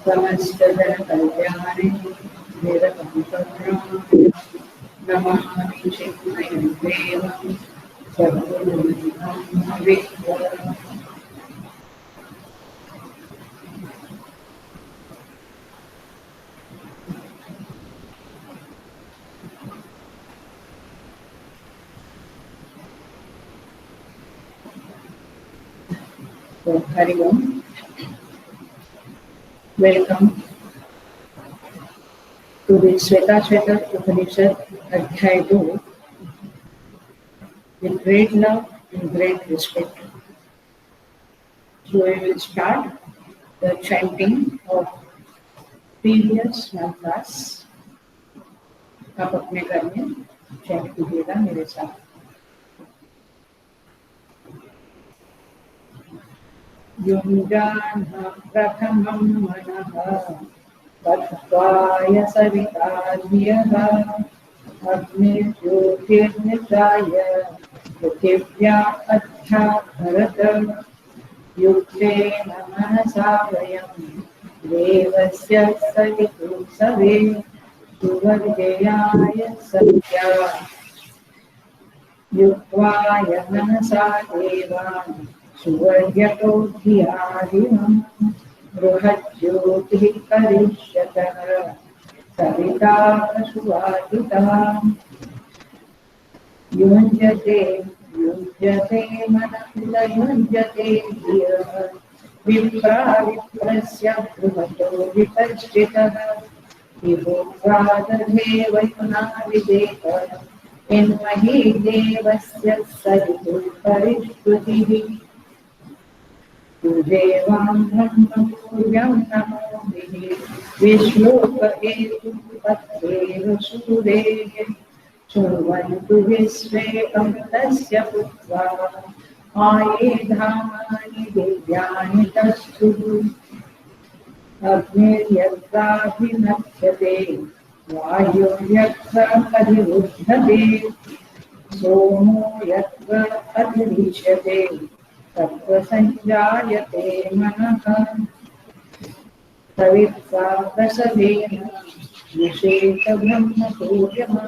समस्तजनकल्याणे नमामि चिन्मयं देवं सर्वगुणविद्वान् विद्वान्। So, Hari Om. Welcome to the Shvetashveta Upanishad Adhyay 2 with great love and great respect. So we will start the chanting of previous mantras. आप अपने घर में chant कीजिएगा मेरे साथ। युञ्जानः प्रथमं मनः तत्त्वाय सविता धियः अग्निर्ज्योतिर्निधाय पृथिव्या अध्या भरत युक्तेन मनसा वयं देवस्य सवितुर्सवे सुवर्गयाय सत्या युक्त्वाय मनसा देवान् सुवर्यतो धियादिमम् बृहज्योतिः करिष्यतः सविता सुवादितः युञ्जते युञ्जते मनः धियः विप्रा विप्रस्य बृहतो विपश्चितः विभोगादधे वयुना विदेत इन्मही देवस्य सवितुर्परिष्कृतिः देवां ब्रह्मपूर्यं नमोभिः विश्लोक हेतुपत्रेव सूरेः शृण्वन्तु विश्वे अमृतस्य पुत्रा आये धामानि दिव्यानि तस्थुः अग्निर्यत्राभिनक्ष्यते वायुर्यत्र अधिरुध्यते सोमो यत्र अधिरीष्यते तत्र संजायते मनः सवित्रा प्रसवेन विशेष ब्रह्मसूर्यम्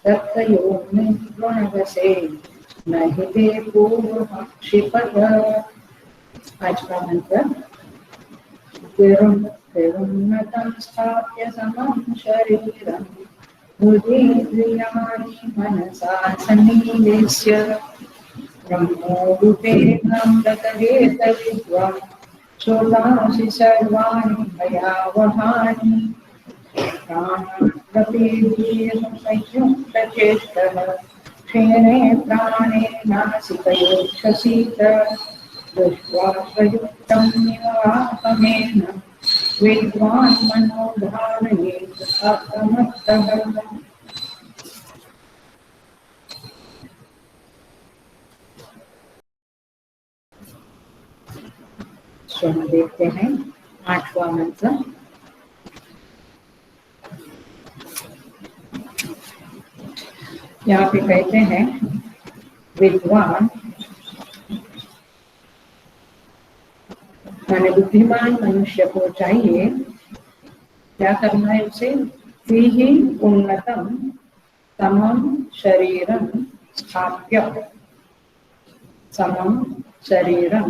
तत्तयोर्निर्गुणवसे न हि ते पूर्वमक्षिपत। आज का मंत्र तिरुन्नतं स्थाप्य समं शरीरं बुद्धिन्द्रियाणि मनसा सन्निवेश्य ब्रह्मोरूपेण ततरेतविद्वान् शोधांसि सर्वाणि भयावहानि प्राणान्प्रपेदीयसंयुक्तचेष्टः क्षीणे प्राणे नासिकयोक्षसीत दृष्ट्वा प्रयुक्तं निवापमेन विद्वान् मनो धारयेत् अप्रमत्तः। तो हम देखते हैं 8वां मंत्र। यहाँ पे कहते हैं विद्वान माने बुद्धिमान मनुष्य को चाहिए क्या करना है उसे ही उन्नतम समम शरीरम स्थाप्य समम शरीरम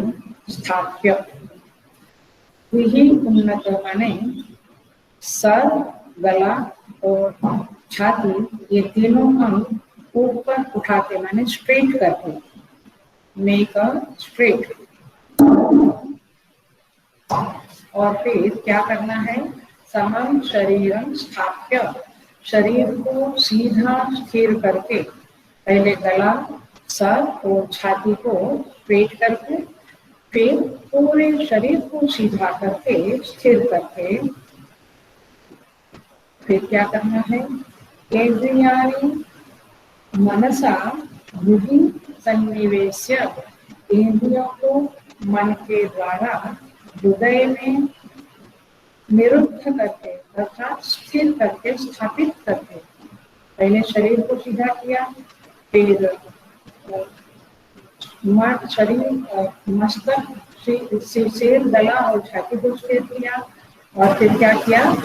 स्थाप्य ही उन्नत माने सर गला और छाती ये तीनों अंग ऊपर उठाते माने स्ट्रेट करके मेक अ स्ट्रेट। और फिर क्या करना है समम शरीरम स्थाप्य शरीर को सीधा स्थिर करके पहले गला सर और छाती को स्ट्रेट करके फिर पूरे शरीर को सीधा करके स्थिर करके फिर क्या करना है इंद्रियाणि मनसा हृदि सन्निवेश्य, इंद्रियों को मन के द्वारा हृदय में निरुद्ध करके अर्थात स्थिर करके, स्थापित करके, पहले शरीर को सीधा किया, फिर शरीर मस्तक सिर गला और छाती को स्थिर किया, और फिर क्या किया,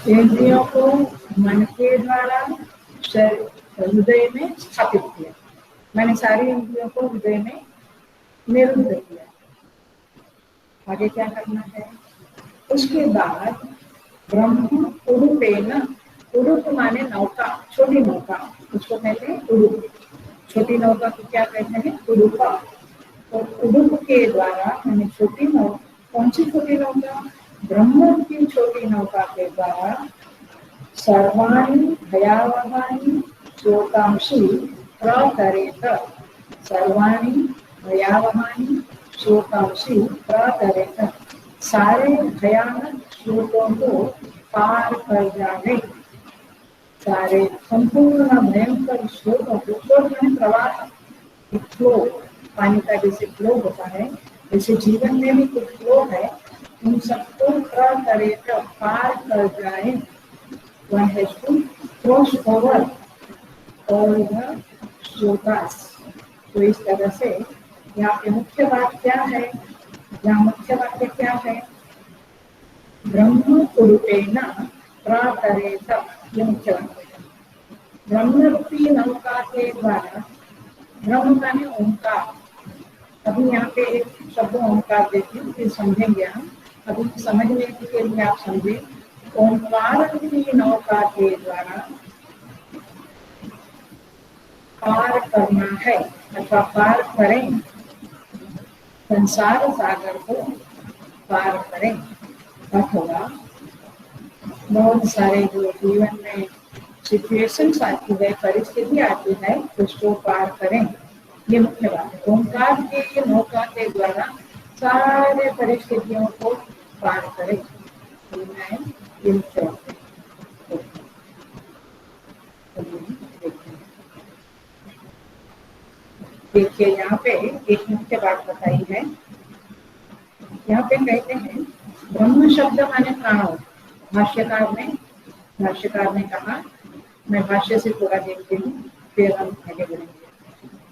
इंद्रियों को मन के द्वारा हृदय में स्थापित किया। मैंने सारी इंद्रियों को हृदय में निरुद्ध किया। आगे क्या करना है? उसके बाद ब्रह्म उडुपेन, उडुप माने नौका, छोटी नौका, उसको कहते हैं उडुप। छोटी नौका को क्या कहते हैं? उडुपा। तो उडुप के द्वारा, मैंने छोटी नौका, कौन सी छोटी नौका? ब्रह्म की छोटी नौका के द्वारा सर्वाणि भयावहानि शोकांशी प्रतरेत, सर्वाणि भयावहानि शोकांशी प्रतरेत, सारे भयानक शोकों को पार कर जाने, सारे संपूर्ण भयंकर शोकों को, शोक में प्रवाह, फ्लो, पानी का जैसे फ्लो होता है, जैसे जीवन में भी कुछ फ्लो है, उन सबको प्रतरेत, पार कर जाए। One has to cross over all the shlokas. तो इस तरह से यहाँ पे मुख्य बात क्या है? यहाँ मुख्य वाक्य क्या है? ब्रह्म उडुपेन प्रतरेत, ये मुख्य वाक्य है। ब्रह्म रूपी नौका के द्वारा, ब्रह्म माने ओंकार। अभी यहाँ पे एक शब्द ओंकार देखिए, फिर समझेंगे हम। अभी समझने के लिए आप समझे, ओंकार की नौका के द्वारा पार करना है, अथवा पार करें, संसार सागर को पार करें, अथवा बहुत सारे जो जीवन में सिचुएशंस आती है, परिस्थिति आती है, उसको पार करें। ये मुख्य बात है। ओंकार के नौका के द्वारा सारे परिस्थितियों को पार करें। देखिए यहाँ पे एक मुख्य बात बताई है। यहाँ पे कहते हैं ब्रह्म शब्द माने प्राणों। भाष्यकार ने कहा, मैं भाष्य से थोड़ा देखती हूँ, फिर हम आगे बढ़ेंगे।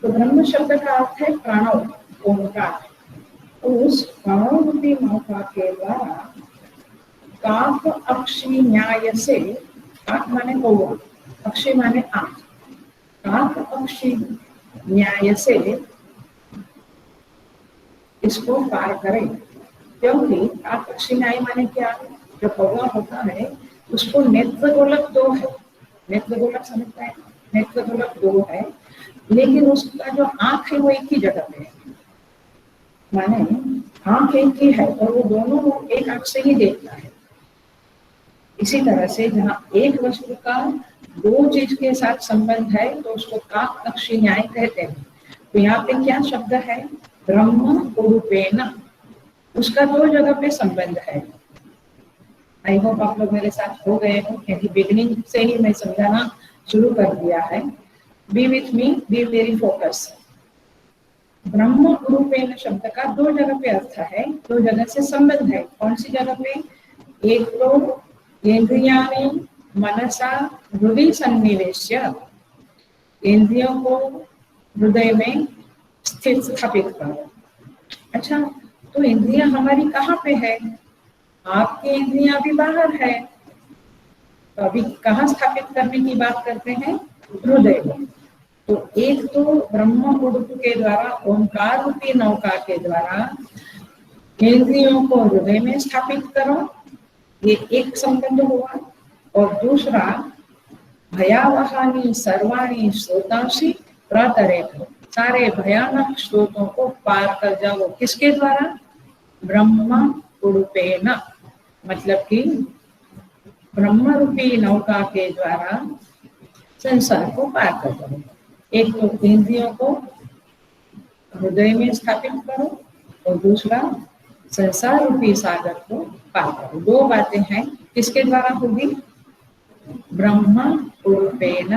तो ब्रह्म शब्द का अर्थ है प्राणों, ओंकार। उस प्राणों रूपी नौका के द्वारा काक अक्षी न्याय से, काक माने कौवा, अक्षी माने आंख, काक अक्षी न्याय से इसको पार करें। क्योंकि काक अक्षी न्याय माने क्या? जो कौवा होता है उसको नेत्र गोलक दो है, नेत्र गोलक समझता है, नेत्र गोलक दो है, लेकिन उसका जो आंख है वो एक ही जगह पे है, माने आंख एक ही है और वो दोनों एक आंख से ही देखता है। इसी तरह से जहाँ एक वस्तु का दो चीज के साथ संबंध है तो उसको काक अक्षी न्याय कहते हैं। तो यहाँ पे क्या शब्द है? ब्रह्म उडुपेन, उसका दो जगह पे संबंध है। आई होप आप लोग मेरे साथ हो गए हो, क्योंकि बिगिनिंग से ही मैं समझाना शुरू कर दिया है। B with me, be very focus. ब्रह्म उडुपेन शब्द का दो जगह पे अर्थ है, दो जगह से संबंध है। कौन सी जगह पे? एक तो इंद्रियाणि मनसा हृदय सन्निवेश्य, इंद्रियों को हृदय में स्थित स्थापित करो। अच्छा, तो इंद्रियां हमारी कहाँ पे है? आपकी इंद्रियां भी बाहर है, तो अभी कहाँ स्थापित करने की बात करते हैं? हृदय में। तो एक तो ब्रह्म उडुप के द्वारा, ओंकार रूपी नौका के द्वारा इंद्रियों को हृदय में स्थापित करो, ये एक संबंध हुआ। और दूसरा, भयावहानि सर्वाणि श्रोतांसी प्रतरेत, सारे भयानक श्रोतों को पार कर जाओ। किसके द्वारा? ब्रह्म उडुपेन, मतलब कि ब्रह्म रूपी नौका के द्वारा संसार को पार कर जाओ। एक तो इंद्रियों को हृदय में स्थापित करो और दूसरा संसार रूपी सागर को पार करो। दो बातें हैं, किसके द्वारा होगी? ब्रह्म उडुपेन।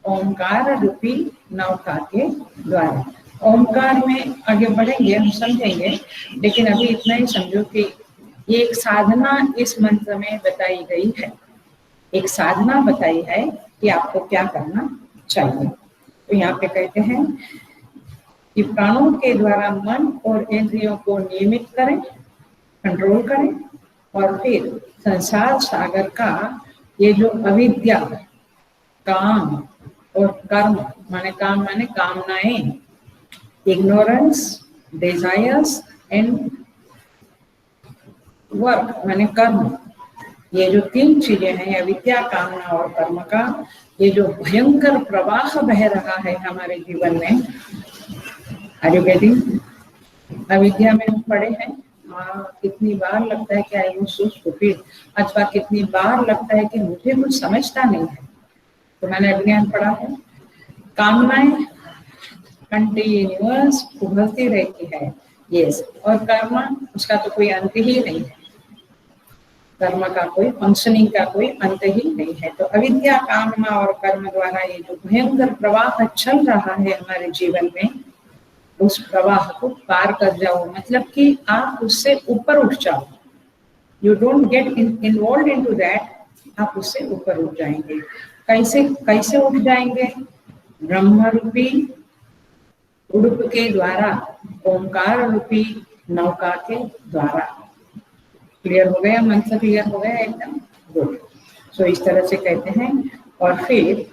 ओंकार रूपी नौका के द्वारा। ओंकार में आगे बढ़ेंगे, हम समझेंगे, लेकिन अभी इतना ही समझो कि ये एक साधना इस मंत्र में बताई गई है। एक साधना बताई है कि आपको क्या करना चाहिए। तो यहाँ पे कहते हैं कि प्राणों के द्वारा मन और इंद्रियों को नियमित करें, कंट्रोल करें, और फिर संसार सागर का ये जो अविद्या, काम और कर्म, माने काम माने कामनाएं, इग्नोरेंस, डिजायर्स एंड वर्क माने कर्म, ये जो तीन चीजें हैं, अविद्या, कामना और कर्म का ये जो भयंकर प्रवाह बह रहा है हमारे जीवन में। Are you getting? अविद्या में हम पढ़े हैं, कितनी बार लगता है कि आई वाज सो स्टूपिड, अथवा कितनी बार लगता है कि मुझे कुछ समझता नहीं है। तो मैंने अज्ञान पढ़ा है। कामनाएं कंटिन्यूअस उभरती रहती है, यस, और कर्म उसका तो कोई अंत ही नहीं है, कर्म का कोई फंक्शनिंग का कोई अंत ही नहीं है। तो अविद्या, कामना और कर्म द्वारा ये जो भयंकर प्रवाह चल रहा है हमारे जीवन में, उस प्रवाह को पार कर जाओ, मतलब कि आप उससे ऊपर उठ जाओ। You don't get involve into that, आप उससे ऊपर उठ जाएंगे। कैसे कैसे उठ जाएंगे? ब्रह्म रूपी उड़ुप के द्वारा, ओंकार रूपी नौका के द्वारा। क्लियर हो गया? मंत्र क्लियर हो गया एकदम? गुड। सो इस तरह से कहते हैं। और फिर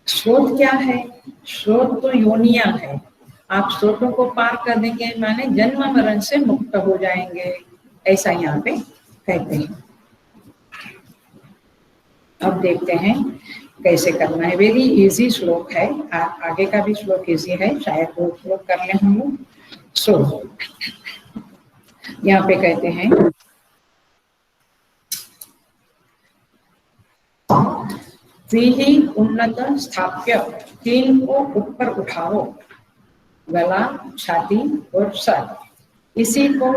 स्रोत क्या है? स्रोत तो योनिया है। आप स्रोतों को पार कर देंगे माने जन्म मरण से मुक्त हो जाएंगे, ऐसा यहाँ पे कहते हैं। अब देखते हैं कैसे करना है। वेरी इजी श्लोक है, आगे का भी श्लोक इजी है, शायद वो श्लोक कर ले हम लोग। सो यहाँ पे कहते हैं त्रिहि उन्नत स्थाप्य, तीन को ऊपर उठाओ, गला, छाती और सर। इसी को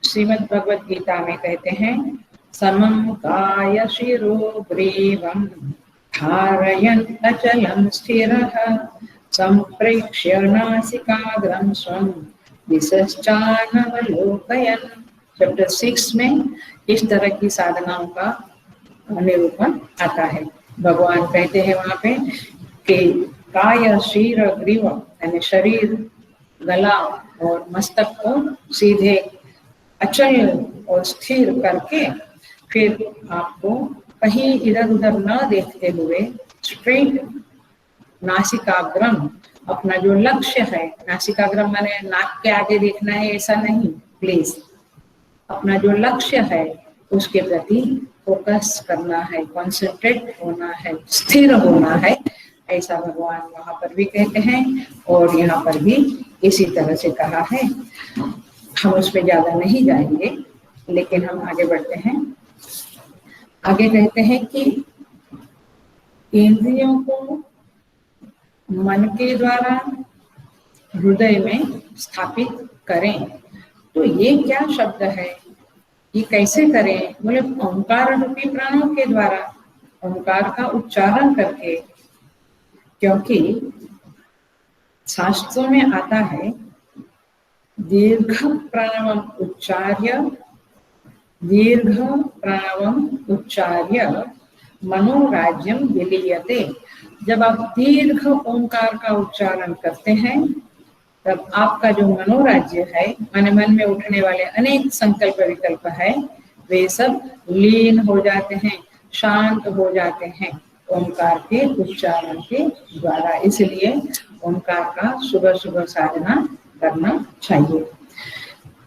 श्रीमद् भगवद गीता में कहते हैं समम काय शिरो ग्रीवम धारयन् अचलं स्थिरः संप्रेक्ष्य नासिकाग्रं स्वं दिशश्चानवलोकयन्। चैप्टर 6 में इस तरह की साधनाओं का निरूपण आता है। भगवान कहते हैं वहां पे कि काय शीर ग्रीव यानी शरीर, गला और मस्तक को सीधे अचल और स्थिर करके फिर आपको कहीं इधर उधर न देखते हुए स्ट्रेट नासिकाग्रम, अपना जो लक्ष्य है, नासिकाग्रम माने नाक के आगे देखना है ऐसा नहीं, प्लीज, अपना जो लक्ष्य है उसके प्रति फोकस करना है, कॉन्सेंट्रेट होना है, स्थिर होना है, ऐसा भगवान वहां पर भी कहते हैं और यहाँ पर भी इसी तरह से कहा है। हम उसमें ज्यादा नहीं जाएंगे, लेकिन हम आगे बढ़ते हैं। आगे कहते हैं कि इंद्रियों को मन के द्वारा हृदय में स्थापित करें। तो ये क्या शब्द है, ये कैसे करें? बोले ओंकार रूपी प्राणों के द्वारा, ओंकार का उच्चारण करके। क्योंकि शास्त्रों में आता है दीर्घ प्रणवम उच्चार्य, दीर्घ प्रणवम उच्चार्य मनोराज्यम विलीयते। जब आप दीर्घ ओंकार का उच्चारण करते हैं तब आपका जो मनोराज्य है, माने मन में उठने वाले अनेक संकल्प विकल्प है, वे सब लीन हो जाते हैं, शांत हो जाते हैं ओंकार के उच्चारण के द्वारा। इसलिए ओंकार का सुबह सुबह साधना करना चाहिए।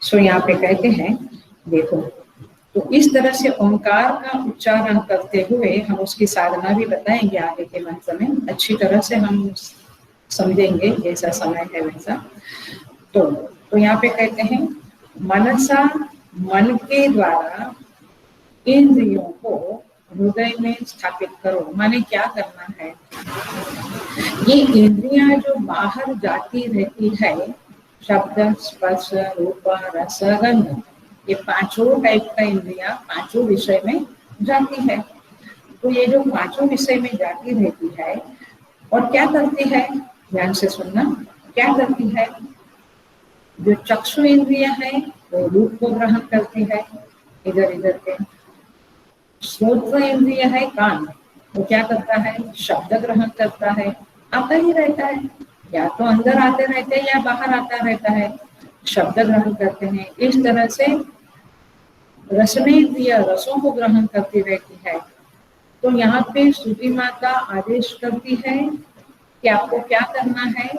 सो यहाँ पे कहते हैं, देखो, तो इस तरह से ओंकार का उच्चारण करते हुए हम उसकी साधना भी बताएंगे आगे के मंत्र में, अच्छी तरह से हम समझेंगे, जैसा समय है वैसा। तो यहाँ पे कहते हैं मनसा, मन के द्वारा इंद्रियों को हृदय में स्थापित करो। माने क्या करना है? ये इंद्रियां जो बाहर जाती रहती है, शब्द, स्पर्श, रूप, रस, गंध, ये पांचों टाइप का इंद्रियां पांचों विषय में जाती है। तो ये जो पांचों विषय में जाती रहती है और क्या करती है, ध्यान से सुनना, क्या करती है, जो चक्षु इंद्रिय है वो रूप को ग्रहण करती है इधर इधर के, श्रोत्र इंद्रिय है कान, वो क्या करता है, शब्द ग्रहण करता है, आता ही रहता है, या तो अंदर आते रहते हैं या बाहर आता रहता है, शब्द ग्रहण करते हैं। इस तरह से रसनेन्द्रिय रसों को ग्रहण करती रहती है। तो यहाँ पे श्रुति माता आदेश करती है कि आपको क्या करना है,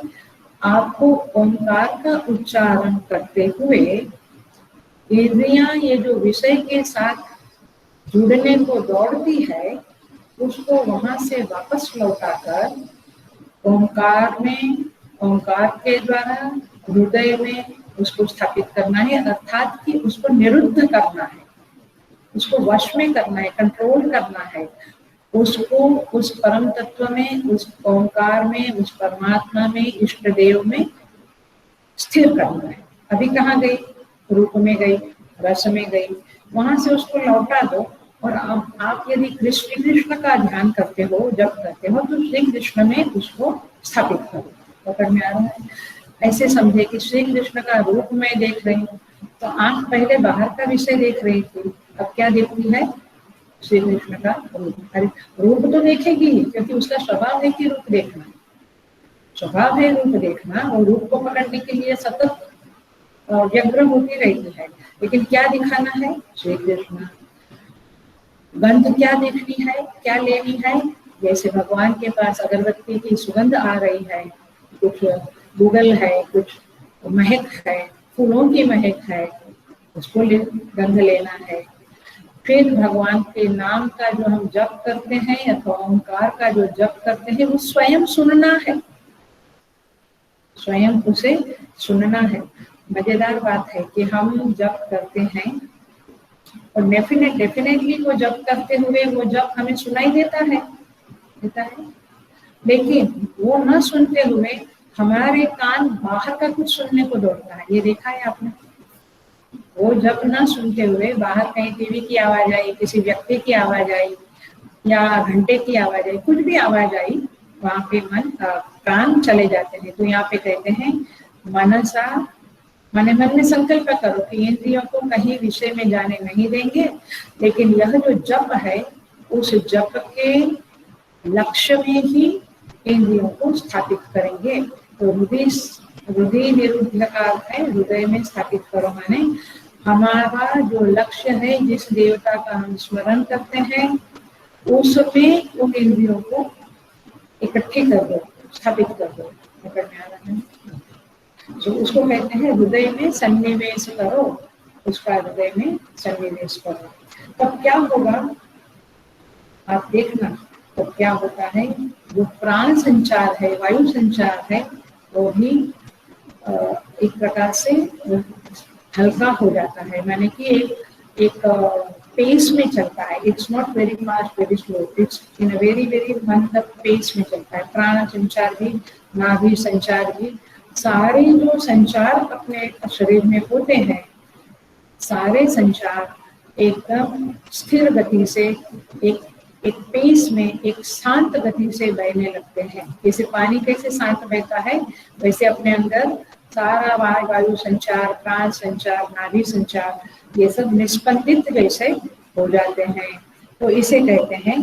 आपको ओंकार का उच्चारण करते हुए इंद्रियां ये जो विषय के साथ जुड़ने को दौड़ती है उसको वहां से वापस लौटाकर ओंकार में, ओंकार के द्वारा हृदय में उसको स्थापित करना है, अर्थात कि उसको निरुद्ध करना है, उसको वश में करना है, कंट्रोल करना है, उसको उस परम तत्व में, उस ओंकार में, उस परमात्मा में, इष्ट देव में स्थिर करना है। अभी कहाँ गई, रूप में गई, रस में गई, वहां से उसको लौटा दो। और आप यदि श्री कृष्ण का ध्यान करते हो, जब करते हो, तो श्री कृष्ण में उसको स्थापित करो। पकड़ में आ रहा है? ऐसे समझे कि श्री कृष्ण का रूप में देख रही हूँ, तो आंख पहले बाहर का विषय देख रही थी, अब क्या देखती है, श्री कृष्ण का रूप। अरे रूप तो देखेगी क्योंकि उसका स्वभाव है कि रूप देखना, स्वभाव है रूप देखना, और रूप को पकड़ने के लिए सतत व्यग्र होती रहती है। लेकिन क्या दिखाना है, श्री कृष्ण। गंध क्या देखनी है, क्या लेनी है, जैसे भगवान के पास अगरबत्ती की सुगंध आ रही है, कुछ गूगल है, कुछ महक है, फूलों की महक है, उसको गंध लेना है। फिर भगवान के नाम का जो हम जप करते हैं अथवा ओंकार का जो जप करते हैं वो स्वयं सुनना है, स्वयं उसे सुनना है। मजेदार बात है कि हम जप करते हैं और डेफिनेटली वो जप करते हुए वो जप हमें सुनाई देता है, लेकिन वो न सुनते हुए हमारे कान बाहर का कुछ सुनने को दौड़ता है। ये देखा है आपने? वो जब न सुनते हुए बाहर कहीं टीवी की आवाज आई, किसी व्यक्ति की आवाज आई या घंटे की आवाज आई, कुछ भी आवाज आई, वहां पे कान चले जाते हैं। तो यहाँ पे कहते हैं मनसा, माने मन में संकल्प करो कि इंद्रियों को कहीं विषय में जाने नहीं देंगे, लेकिन यह जो जप है उस जप के लक्ष्य में ही इंद्रियों को स्थापित करेंगे। तो हृदय निरुद्ध का अर्थ है हृदय में स्थापित करो, माने हमारा जो लक्ष्य है, जिस देवता का हम स्मरण करते हैं, उसमें उन इंद्रियों को इकट्ठे कर दो, स्थापित कर दो। पकड़ में आ रहा है? तो उसको कहते हैं हृदय में सन्निवेश करो, उसका हृदय में सन्निवेश करो। तब क्या होगा आप देखना, तो क्या होता है, जो प्राण संचार है, वायु संचार है, वो भी एक प्रकार से हल्का हो जाता है, माने कि एक पेस में चलता है। It's not very fast, very slow, it's in a very very मंद पेस में चलता है। प्राण संचार भी, नाभि संचार भी, सारे जो संचार अपने शरीर में होते हैं, सारे संचार एकदम स्थिर गति से, एक पेस में, एक शांत गति से बहने लगते हैं। जैसे पानी कैसे शांत बहता है, वैसे अपने अंदर सारा वायु संचार, प्राण संचार, नाभि संचार, ये सब निस्पंदित जैसे हो जाते हैं। तो इसे कहते हैं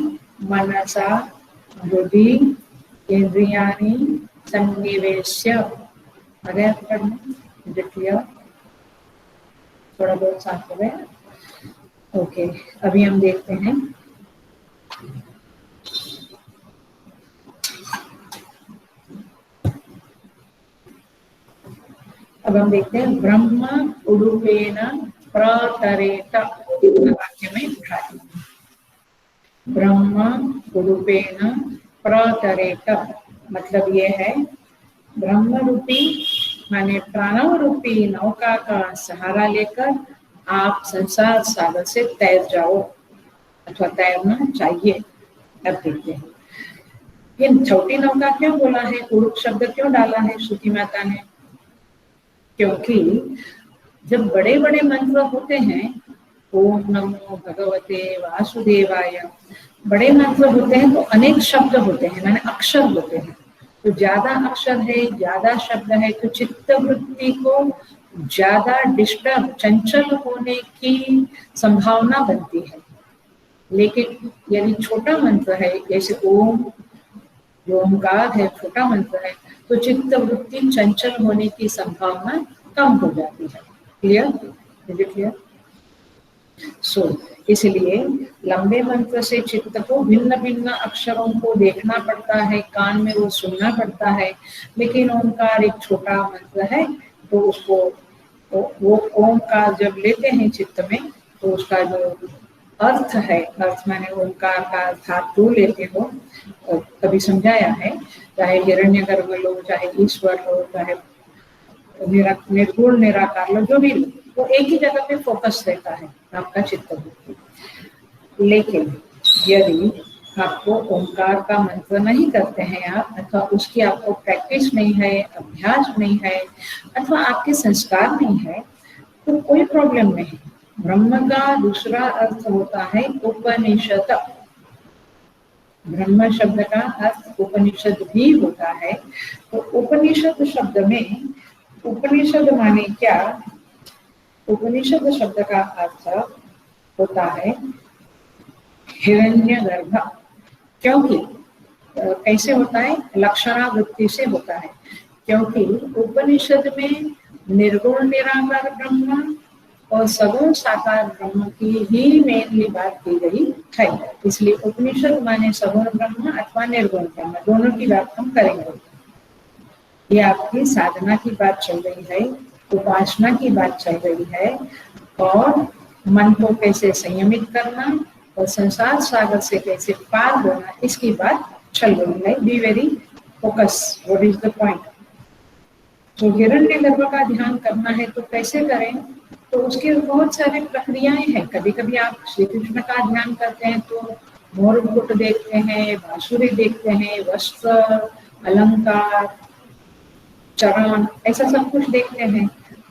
मनसा हृदि इंद्रियाणि सन्निवेश्य। अगर पढ़ना थोड़ा बहुत साफ हो गया। ओके, अभी हम देखते हैं अब हम देखते हैं ब्रह्म उडुपेन प्रतरेत, वाक्य में उठाती हूँ। ब्रह्म उडुपेन प्रतरेत मतलब ये है ब्रह्म रूपी माने प्राणव रूपी नौका का सहारा लेकर आप संसार सागर से तैर जाओ अथवा तैरना चाहिए। अब देखते हैं ये छोटी नौका क्यों बोला है, उड़ुक शब्द क्यों डाला है श्रुति माता ने, क्योंकि जब बड़े बड़े मंत्र होते हैं, ओम नमो भगवते वासुदेवाय, बड़े मंत्र होते हैं तो अनेक शब्द होते हैं, माने अक्षर होते हैं। तो ज्यादा अक्षर है, ज्यादा शब्द है, तो चित्त वृत्ति को ज्यादा डिस्टर्ब, चंचल होने की संभावना बनती है। लेकिन यदि छोटा मंत्र है, जैसे ओम, जो ओमकार है, छोटा मंत्र है, तो चित्त वृत्ति चंचल होने की संभावना कम हो जाती है। Clear? Is it clear? So इसलिए लंबे मंत्र से चित्त को भिन्न भिन्न अक्षरों को देखना पड़ता है, कान में वो सुनना पड़ता है। लेकिन ओंकार एक छोटा मंत्र है, तो उसको वो ओंकार जब लेते हैं चित्त में, तो उसका जो अर्थ है, अर्थ माने ओंकार का धातु लेते हो, कभी समझाया है, चाहे हिरण्यगर्भ लो, चाहे ईश्वर हो, चाहे निर्गुण निराकार लो, जो भी लो, वो एक ही जगह पे फोकस रहता है आपका चित्त बुद्धि। लेकिन यदि आपको ओंकार का मंत्र नहीं करते हैं आप, अथवा उसकी आपको प्रैक्टिस नहीं है, अभ्यास नहीं है, अथवा आपके संस्कार नहीं है, तो कोई प्रॉब्लम नहीं। ब्रह्म का दूसरा अर्थ होता है उपनिषद। ब्रह्म शब्द का अर्थ उपनिषद भी होता है। तो उपनिषद शब्द में, उपनिषद माने क्या? उपनिषद शब्द का अर्थ होता है हिरण्यगर्भ। क्योंकि कैसे होता है? लक्षणावृत्ति से होता है। क्योंकि उपनिषद में निर्गुण निराकार ब्रह्म और सगुण साकार ब्रह्म की ही मेनली बात की गई है। इसलिए उपनिषद माने सगुण ब्रह्म अथवा निर्गुण ब्रह्म, दोनों की बात हम करेंगे। ये आपकी साधना की बात चल रही है, उपासना की बात चल रही है, और मन को कैसे संयमित करना और संसार सागर से कैसे पार होना, इसकी बात चल रही है। Be very focus, what is the point. तो हिरण्यगर्भ का ध्यान करना है तो कैसे करें? तो उसके बहुत सारे प्रक्रियाएं हैं। कभी कभी आप श्री कृष्ण का ध्यान करते हैं तो मोर मुकुट देखते हैं, बांसुरी देखते हैं, वस्त्र, अलंकार, चरण, ऐसा सब कुछ देखते हैं।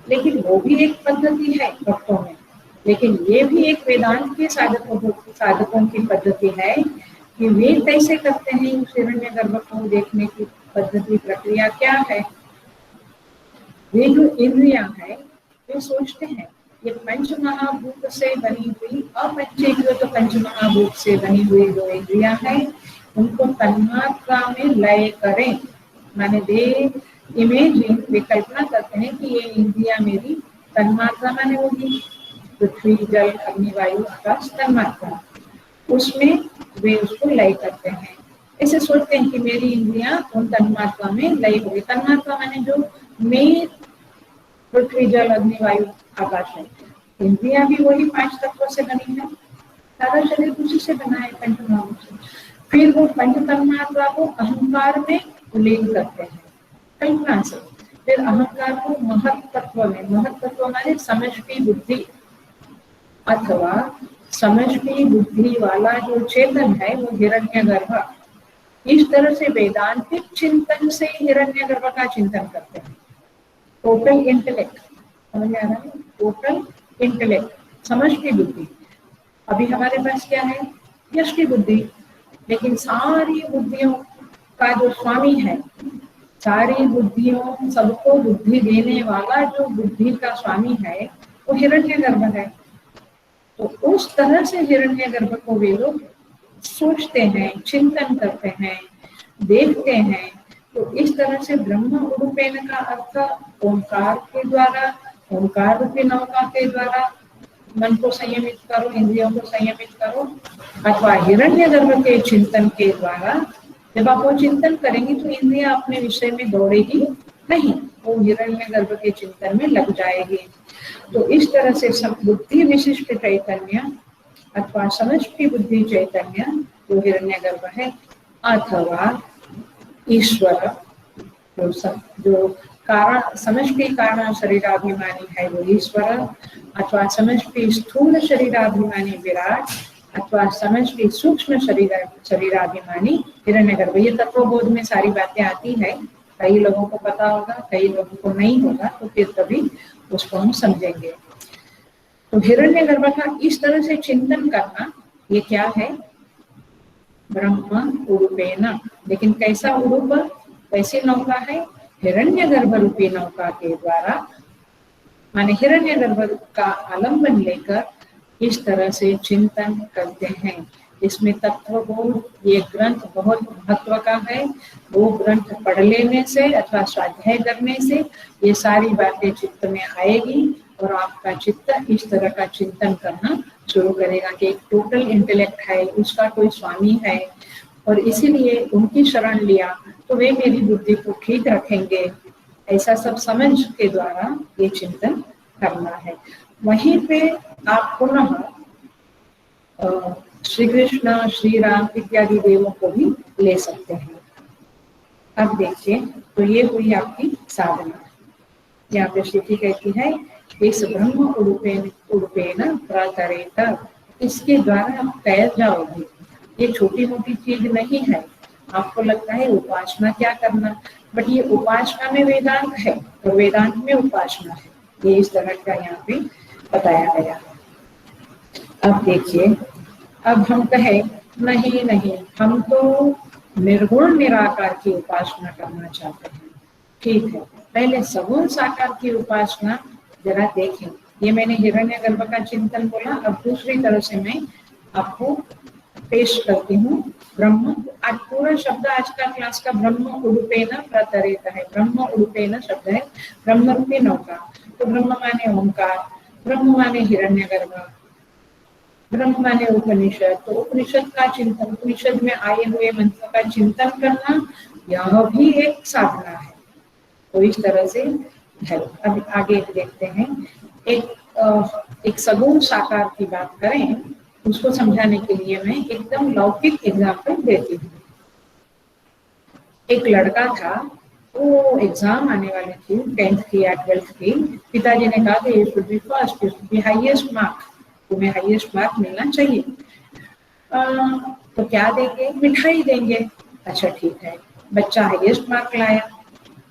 लेकिन वो भी एक पद्धति है भक्तों में। लेकिन ये भी एक वेदांत के साधकों की पद्धति है कि वे कैसे करते हैं उस हिरण्यगर्भ को देखने की पद्धति, प्रक्रिया क्या है। वे जो इंद्रियां है, वे सोचते हैं ये पंच महाभूत से बनी हुई, अपंचीकृत पंच महाभूत से बनी हुई जो इंद्रियां है, उनको तन्मात्रा में लय करें। माने दे इमेजिंग, वे कल्पना करते हैं कि ये इंद्रियां मेरी तन्मात्रा माने होगी पृथ्वी, जल, अग्नि, वायु, आकाश, तन्मात्रा, उसमें वे उसको लय करते हैं। ऐसे सोचते हैं कि मेरी इंद्रियां उन तन्मात्रा में लय होगी। तन्मात्रा माने जो मेन पृथ्वी, जल, अग्नि, वायु, आकाश है। इंद्रियां भी वही 5 तत्वों से बनी है, सारा शरीर उसी से बना है, पंचमहाभूत से। फिर वो पंच तन्मात्रा को अहंकार में लीन करते हैं कल्पना से। फिर अहंकार को महत तत्व में, महत तत्व माने समष्टि बुद्धि, अथवा समष्टि बुद्धि वाला जो चेतन है वो हिरण्यगर्भ। इस तरह से वेदांतिक चिंतन से हिरण्यगर्भ का चिंतन करते हैं। टोटल इंटेलेक्ट, समझ में आ रहा है? टोटल इंटेलेक्ट, समष्टि बुद्धि। अभी हमारे पास क्या है? यष्टि बुद्धि। लेकिन सारी बुद्धियों का जो स्वामी है, सारी बुद्धियों, सबको बुद्धि देने वाला जो बुद्धि का स्वामी है, वो हिरण्यगर्भ है। तो उस तरह से हिरण्यगर्भ को वे लोग सोचते हैं, चिंतन करते हैं, देखते हैं। तो इस तरह से ब्रह्म रूपेण का अर्थ ओंकार के द्वारा, ओंकार रूपी नौका के द्वारा मन को संयमित करो, इंद्रियों को संयमित करो, अथवा हिरण्यगर्भ के चिंतन के द्वारा जब आप वो चिंतन करेंगे तो इंद्रियां अपने विषय में दौड़ेगी नहीं, वो हिरण्यगर्भ के चिंतन में लग जाएगी। तो इस तरह से सब बुद्धि विशिष्ट चैतन्य अथवा समष्टि बुद्धि चैतन्य जो हिरण्यगर्भ है, अथवा ईश्वर जो कारण समष्टि कारण शरीराभिमानी है वो ईश्वर, अथवा समष्टि स्थूल शरीराभिमानी विराट, अथवा समष्टि सूक्ष्म शरीराभिमानी हिरण्यगर्भ। ये तत्वबोध में सारी बातें आती है। कई लोगों को पता होगा, कई लोगों को नहीं होगा, तो फिर कभी उसको हम समझेंगे। तो हिरण्यगर्भ का इस तरह से चिंतन करना, ये क्या है? ब्रह्म उरूपेण। लेकिन कैसा उरूप? कैसी नौका है? हिरण्यगर्भ रूपी नौका के द्वारा, माने हिरण्यगर्भ का आलंबन लेकर इस तरह से चिंतन करते हैं। इसमें तत्वबोध ये ग्रंथ बहुत महत्व का है। वो ग्रंथ पढ़ लेने से अथवा स्वाध्याय करने से ये सारी बातें चित्त में आएगी और आपका चित्त इस तरह का चिंतन करना शुरू करेगा कि एक टोटल इंटेलेक्ट है, उसका कोई स्वामी है और इसीलिए उनकी शरण लिया तो वे मेरी बुद्धि को ठीक रखेंगे। ऐसा सब समझ के द्वारा ये चिंतन करना है। वहीं पे आप पुनः श्री कृष्ण, श्री राम इत्यादि देवों को भी ले सकते हैं। अब देखिए, तो ये हुई आपकी साधना। यहाँ पे श्रुति कहती है इस ब्रह्म उरूपेण प्रतरेत, इसके द्वारा आप तैर जाओगे। ये छोटी मोटी चीज नहीं है। आपको लगता है उपासना क्या करना, बट ये उपासना में वेदांत है और वेदांत में उपासना है। ये इस तरह का यहाँ पे बताया गया है। अब देखिए, अब हम कहे नहीं नहीं, हम तो निर्गुण निराकार की उपासना करना चाहते हैं। ठीक है, पहले सगुण साकार की उपासना जरा देखें। ये मैंने हिरण्यगर्भ का चिंतन बोला, अब दूसरी तरह से मैं आपको पेश करती हूँ। ब्रह्म, आज पूरा शब्द आज का क्लास का ब्रह्म उरूपेण प्रतरेत है। ब्रह्म उरूपेण शब्द है ब्रह्म रूपी नौका। तो ब्रह्म माने ओंकार, ब्रह्म माने हिरण्यगर्भ, ब्रह्म माने उपनिषद। तो उपनिषद का चिंतन, उपनिषद में आए हुए मंत्र का चिंतन करना, यह भी एक साधना है। तो इस तरह से है। अब आगे देखते हैं। एक सगुण साकार की बात करें, उसको समझाने के लिए मैं एकदम लौकिक एग्जाम्पल देती हूँ। एक लड़का था, वो एग्जाम आने वाली थी 10th की या 12th की। पिताजी ने कहा कि you should be first, you should be highest mark, तुम्हें हाईएस्ट मार्क मिलना चाहिए। तो क्या देंगे? मिठाई देंगे। अच्छा ठीक है, बच्चा हाईएस्ट मार्क लाया।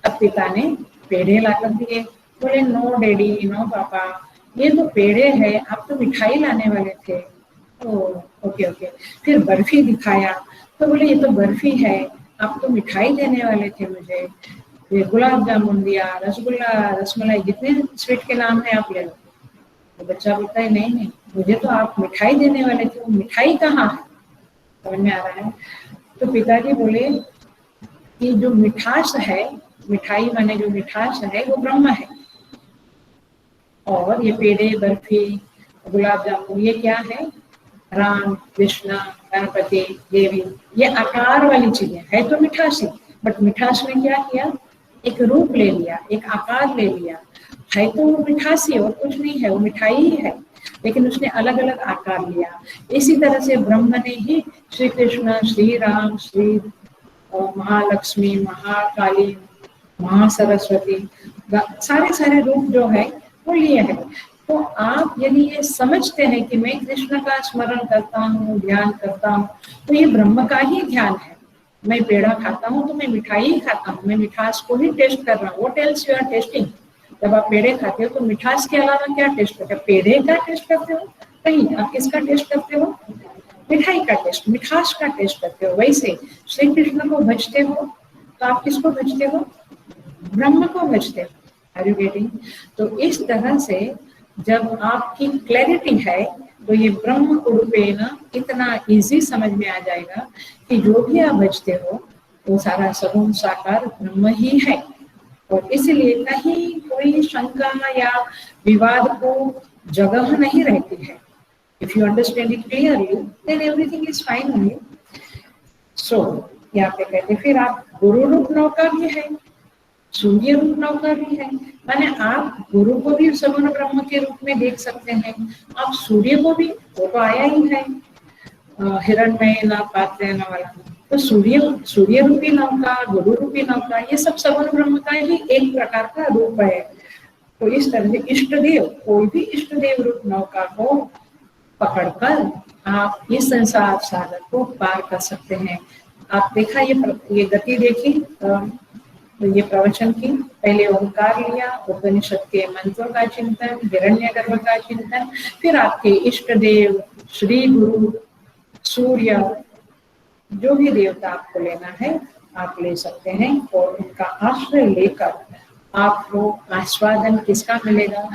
अब पिता ने पेड़े लाकर दिए। बोले नो डैडी, नो पापा, ये तो पेड़े है, आप तो मिठाई लाने वाले थे। Okay okay. फिर बर्फी दिखाया तो बोले ये तो बर्फी है, आप तो मिठाई देने वाले थे मुझे। फिर गुलाब जामुन दिया, रसगुल्ला, रसमलाई, जितने स्वीट के नाम है आप ले लो। तो बच्चा बोलता है नहीं नहीं, मुझे तो आप मिठाई देने वाले थे, वो मिठाई कहाँ है? समझ में आ रहा है? तो पिताजी बोले कि जो मिठास है, मिठाई माने जो मिठास है वो ब्रह्म है, और ये पेड़े, बर्फी, गुलाब जामुन ये क्या है? राम, कृष्ण, गणपति, देवी, ये आकार वाली चीजें है। तो मिठास है, बट मिठास में क्या किया? एक रूप ले लिया, एक आकार ले लिया। है तो वो मिठास ही, और कुछ नहीं है, वो मिठाई ही है, लेकिन उसने अलग अलग आकार लिया। इसी तरह से ब्रह्म ने ही श्री कृष्ण, श्री राम, श्री महालक्ष्मी, महाकाली, महासरस्वती, सारे रूप जो है वो लिए है। तो आप यदि ये समझते हैं कि मैं कृष्ण का स्मरण करता हूँ, ध्यान करता हूँ, तो ये ब्रह्म का ही ध्यान है। मैं पेड़ा खाता हूँ तो मैं मिठाई ही खाता हूँ, मैं मिठास को ही टेस्ट कर रहा हूँ। What else you are testing? जब आप पेड़े खाते हो तो मिठास के अलावा क्या टेस्ट करते हो? पेड़े का टेस्ट करते हो? नहीं, आप किसका टेस्ट करते हो? मिठाई का टेस्ट, मिठास का टेस्ट करते हो। वैसे श्री कृष्ण को भजते हो तो आप किसको भजते हो? ब्रह्म को भजते हो। Are you getting? तो इस तरह से जब आपकी क्लैरिटी है तो ये ब्रह्म उरूपेण इतना इजी समझ में आ जाएगा कि जो भी आप भजते हो वो सारा सगुण साकार ब्रह्म ही है। और इसलिए कहीं कोई शंका या विवाद को जगह नहीं रहती है। If you understand it clearly, then everything is fine only. So यहाँ पे कहते फिर आप गुरु रूप नौका भी है, सूर्य रूप नौका भी है। माने आप गुरु को भी सगुण ब्रह्म के रूप में देख सकते हैं, आप सूर्य को भी, वो तो आया ही है हिरण्मय ना पात्र न वाला। तो सूर्य रूपी नौका, गुरु रूपी नौका, ये सब सगुण ब्रह्म का ही एक प्रकार का रूप है। तो इस तरह से इष्ट देव, कोई भी इष्ट देव रूप नौका को पकड़कर आप इस संसार सागर को पार कर सकते हैं। आप देखा ये गति देखी, तो ये प्रवचन की पहले ओंकार लिया, उपनिषद के मंत्रों का चिंतन, हिरण्यगर्भ का चिंतन, फिर आपके इष्ट देव, श्री गुरु, सूर्य, जो भी देवता आपको लेना है आप ले सकते हैं और उनका आश्रय लेकर आपको आस्वादन किसका मिलेगा?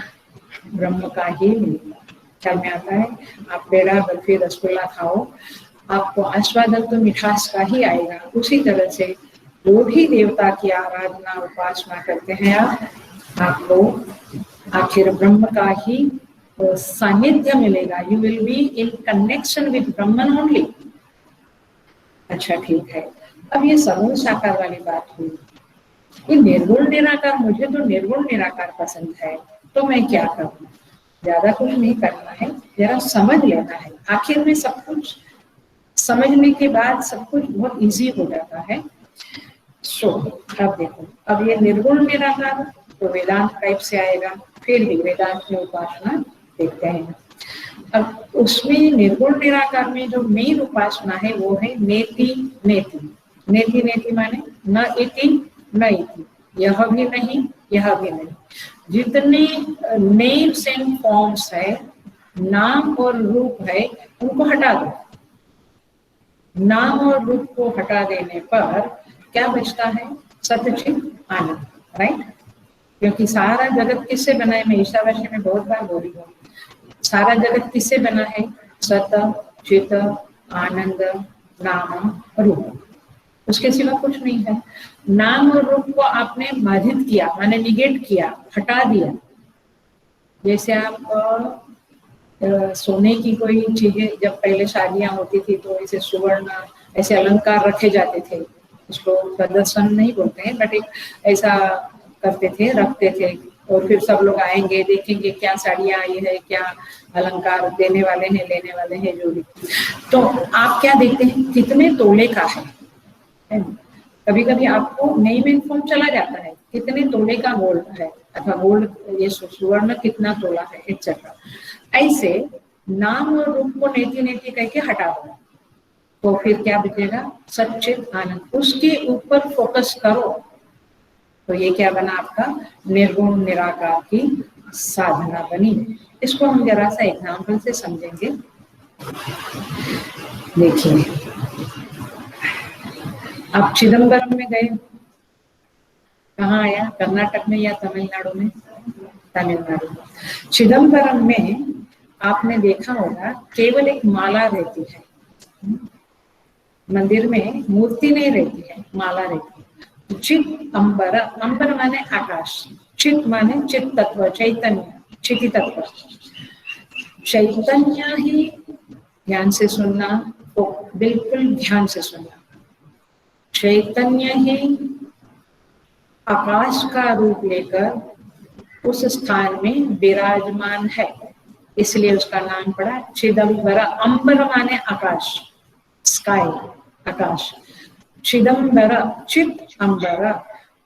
ब्रह्म का ही मिलेगा। क्या में आता है, आप पेड़ा बर्फी रसगुल्ला खाओ, आपको आस्वादन तो मिठास का ही आएगा। उसी तरह से जो भी देवता की आराधना उपासना करते हैं आपको आखिर ब्रह्म का ही सानिध्य मिलेगा। You will be in connection with Brahman only. अच्छा ठीक है, अब ये सगुण साकार वाली बात हुई। ये निर्गुण निराकार, मुझे तो निर्गुण निराकार पसंद है, तो मैं क्या करूं? ज्यादा कुछ नहीं करना है, जरा समझ लेना है। आखिर में सब कुछ समझने के बाद सब कुछ बहुत इजी हो जाता है। अब देखो, अब ये निर्गुण निराकार तो वेदांत टाइप से आएगा, फिर भी वेदांत में उपासना देखते हैं। अब उसमें निर्गुण निराकार में जो मेन उपासना है वो है नेति नेति। नेति नेति माने न इति न इति, यह भी नहीं यह भी नहीं। जितने नेम्स एंड फॉर्म्स है, नाम और रूप है, उनको हटा दो। नाम और रूप को हटा देने पर क्या बचता है? सत्चित आनंद, राइट? क्योंकि सारा जगत किससे बना है? मैं ईशावास्य में बहुत बार बोली हूँ, सारा जगत किससे बना है? सत चित आनंद नाम रूप, उसके सिवा कुछ नहीं है। नाम और रूप को आपने बाधित किया, माने निगेट किया, हटा दिया। जैसे आप सोने की कोई चीजें, जब पहले शादियां होती थी तो ऐसे सुवर्ण ऐसे अलंकार रखे जाते थे, उसको प्रदर्शन नहीं बोलते हैं, बट एक ऐसा करते थे, रखते थे, और फिर सब लोग आएंगे, देखेंगे क्या साड़ियाँ आई है, क्या अलंकार देने वाले हैं, लेने वाले हैं, जो भी। तो आप क्या देखते हैं, कितने तोले का है। कभी कभी आपको नहीं में इन्फॉर्म चला जाता है कितने तोले का गोल्ड है, अथवा गोल्ड ये सुवर्ण कितना तोला है, एक्सेट्रा। ऐसे नाम और रूप को नेति नेति करके हटा दो, तो फिर क्या बचेगा? सच्चित आनंद। उसके ऊपर फोकस करो, तो ये क्या बना? आपका निर्गुण निराकार की साधना बनी। इसको हम जरा सा एग्जाम्पल से समझेंगे। देखिए, आप चिदम्बरम में गए, कहाँ आया? कर्नाटक में या तमिलनाडु में? तमिलनाडु। चिदम्बरम में आपने देखा होगा केवल एक माला रहती है, मंदिर में मूर्ति नहीं रहती है, माला रहती है। चित अंबर, अंबर माने आकाश, चित माने चित तत्व, चैतन्य, चिति तत्व। चैतन्य ही, ध्यान से सुनना, तो बिल्कुल ध्यान से सुनना, चैतन्य ही आकाश का रूप लेकर उस स्थान में विराजमान है, इसलिए उसका नाम पड़ा चिदम्बर। अंबर माने आकाश, स्काई, आकाश। चिदम्बर, चित अंबर,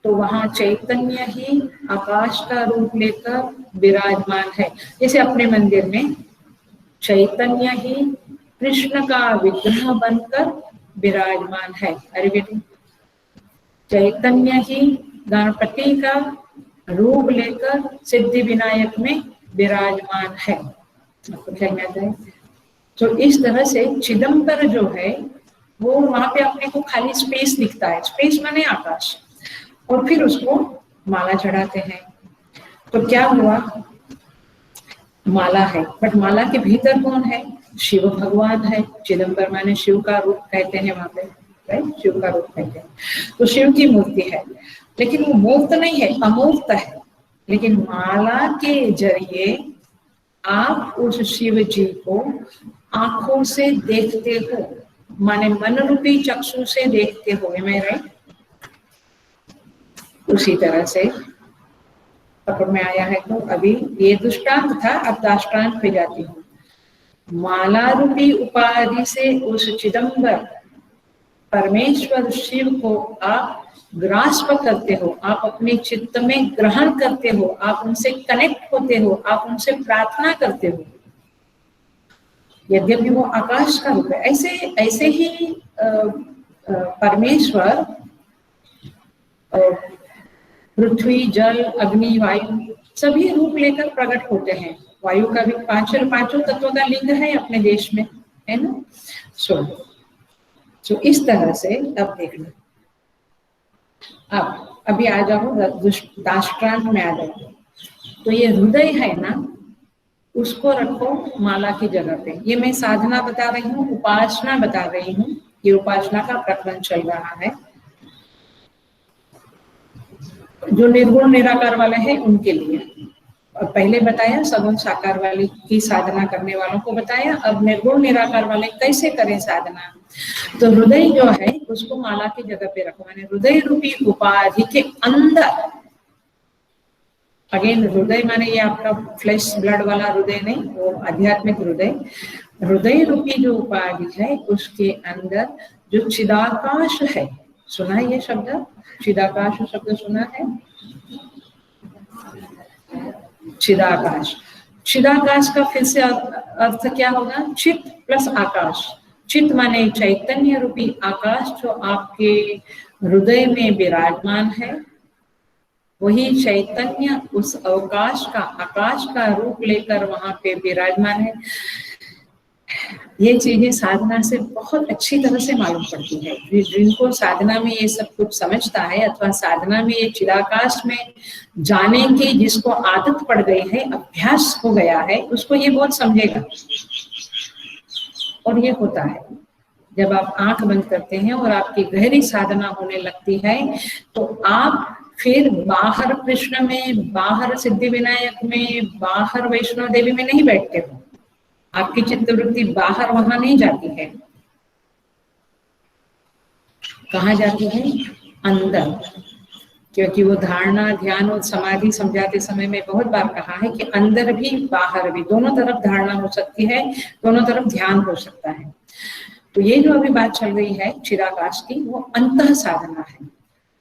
तो वहां चैतन्य ही आकाश का रूप लेकर विराजमान है। जैसे अपने मंदिर में चैतन्य ही कृष्ण का विग्रह बनकर विराजमान है। अरे बेटी, चैतन्य ही गणपति का रूप लेकर सिद्धि विनायक में विराजमान है। आपको ख्याल में आता है? तो इस तरह से चिदम्बर जो है वो वहां पे अपने को खाली स्पेस दिखता है, स्पेस माने आकाश, और फिर उसको माला चढ़ाते हैं। तो क्या हुआ? माला है, बट माला के भीतर कौन है? शिव भगवान है। चिदम्बर माने शिव का रूप कहते हैं वहां पे, राइट? शिव का रूप कहते हैं। तो शिव की मूर्ति है, लेकिन वो मूर्त नहीं है, अमूर्त है। लेकिन माला के जरिए आप उस शिव जी को आंखों से देखते हो, माने मन रूपी चक्षु से देखते हो। एम आई राइट? उसी तरह से पकड़ में आया है। तो अभी ये दृष्टांत था, अब दाष्टांत पे जाती हूँ। माला रूपी उपाधि से उस चिदम्बर परमेश्वर शिव को आप ग्रास्प करते हो, आप अपने चित्त में ग्रहण करते हो, आप उनसे कनेक्ट होते हो, आप उनसे प्रार्थना करते हो। यद्यपि वो आकाश का रूप है, ऐसे ही परमेश्वर पृथ्वी, जल, अग्नि, वायु सभी रूप लेकर प्रकट होते हैं। वायु का भी पांचों तत्वों का लिंग है अपने देश में, है ना? सो इस तरह से अब देखना, अभी आ जाओ दाष्टान्त में आ जाओ। तो ये हृदय है ना, उसको रखो माला की जगह पे। ये मैं साधना बता रही हूँ, उपासना बता रही हूँ। ये उपासना का प्रकरण चल रहा है। जो निर्गुण निराकार वाले हैं उनके लिए। और पहले बताया सगुण साकार वाली की साधना करने वालों को बताया। अब निर्गुण निराकार वाले कैसे करें साधना। तो हृदय जो है उसको माला की जगह पे रखो। मैंने हृदय रूपी उपाधि के अंदर, अगेन हृदय माने ये आपका फ्लैश ब्लड वाला हृदय नहीं, वो आध्यात्मिक हृदय। हृदय रूपी जो उपाधि है उसके अंदर जो चिदाकाश है, सुना है ये शब्द? चिदाकाश शब्द सुना है? चिदाकाश। चिदाकाश का फिर से अर्थ क्या होगा? चित प्लस आकाश। चित माने चैतन्य रूपी आकाश जो आपके हृदय में विराजमान है, वही चैतन्य उस अवकाश का, आकाश का रूप लेकर वहां पे विराजमान है। ये चीजें साधना से बहुत अच्छी तरह से मालूम पड़ती है। जिनको साधना में ये सब कुछ समझता है, अथवा साधना में ये चिदाकाश में जाने की जिसको आदत पड़ गई है, अभ्यास हो गया है, उसको ये बहुत समझेगा। और ये होता है जब आप आंख बंद करते हैं और आपकी गहरी साधना होने लगती है, तो आप फिर बाहर कृष्ण में, बाहर सिद्धि विनायक में, बाहर वैष्णो देवी में नहीं बैठते हो। आपकी चित्तवृत्ति बाहर वहां नहीं जाती है। कहाँ जाती है? अंदर। क्योंकि वो धारणा, ध्यान और समाधि समझाते समय में बहुत बार कहा है कि अंदर भी बाहर भी, दोनों तरफ धारणा हो सकती है, दोनों तरफ ध्यान हो सकता है। तो ये जो अभी बात चल रही है चिदाकाश की, वो अंतः साधना है।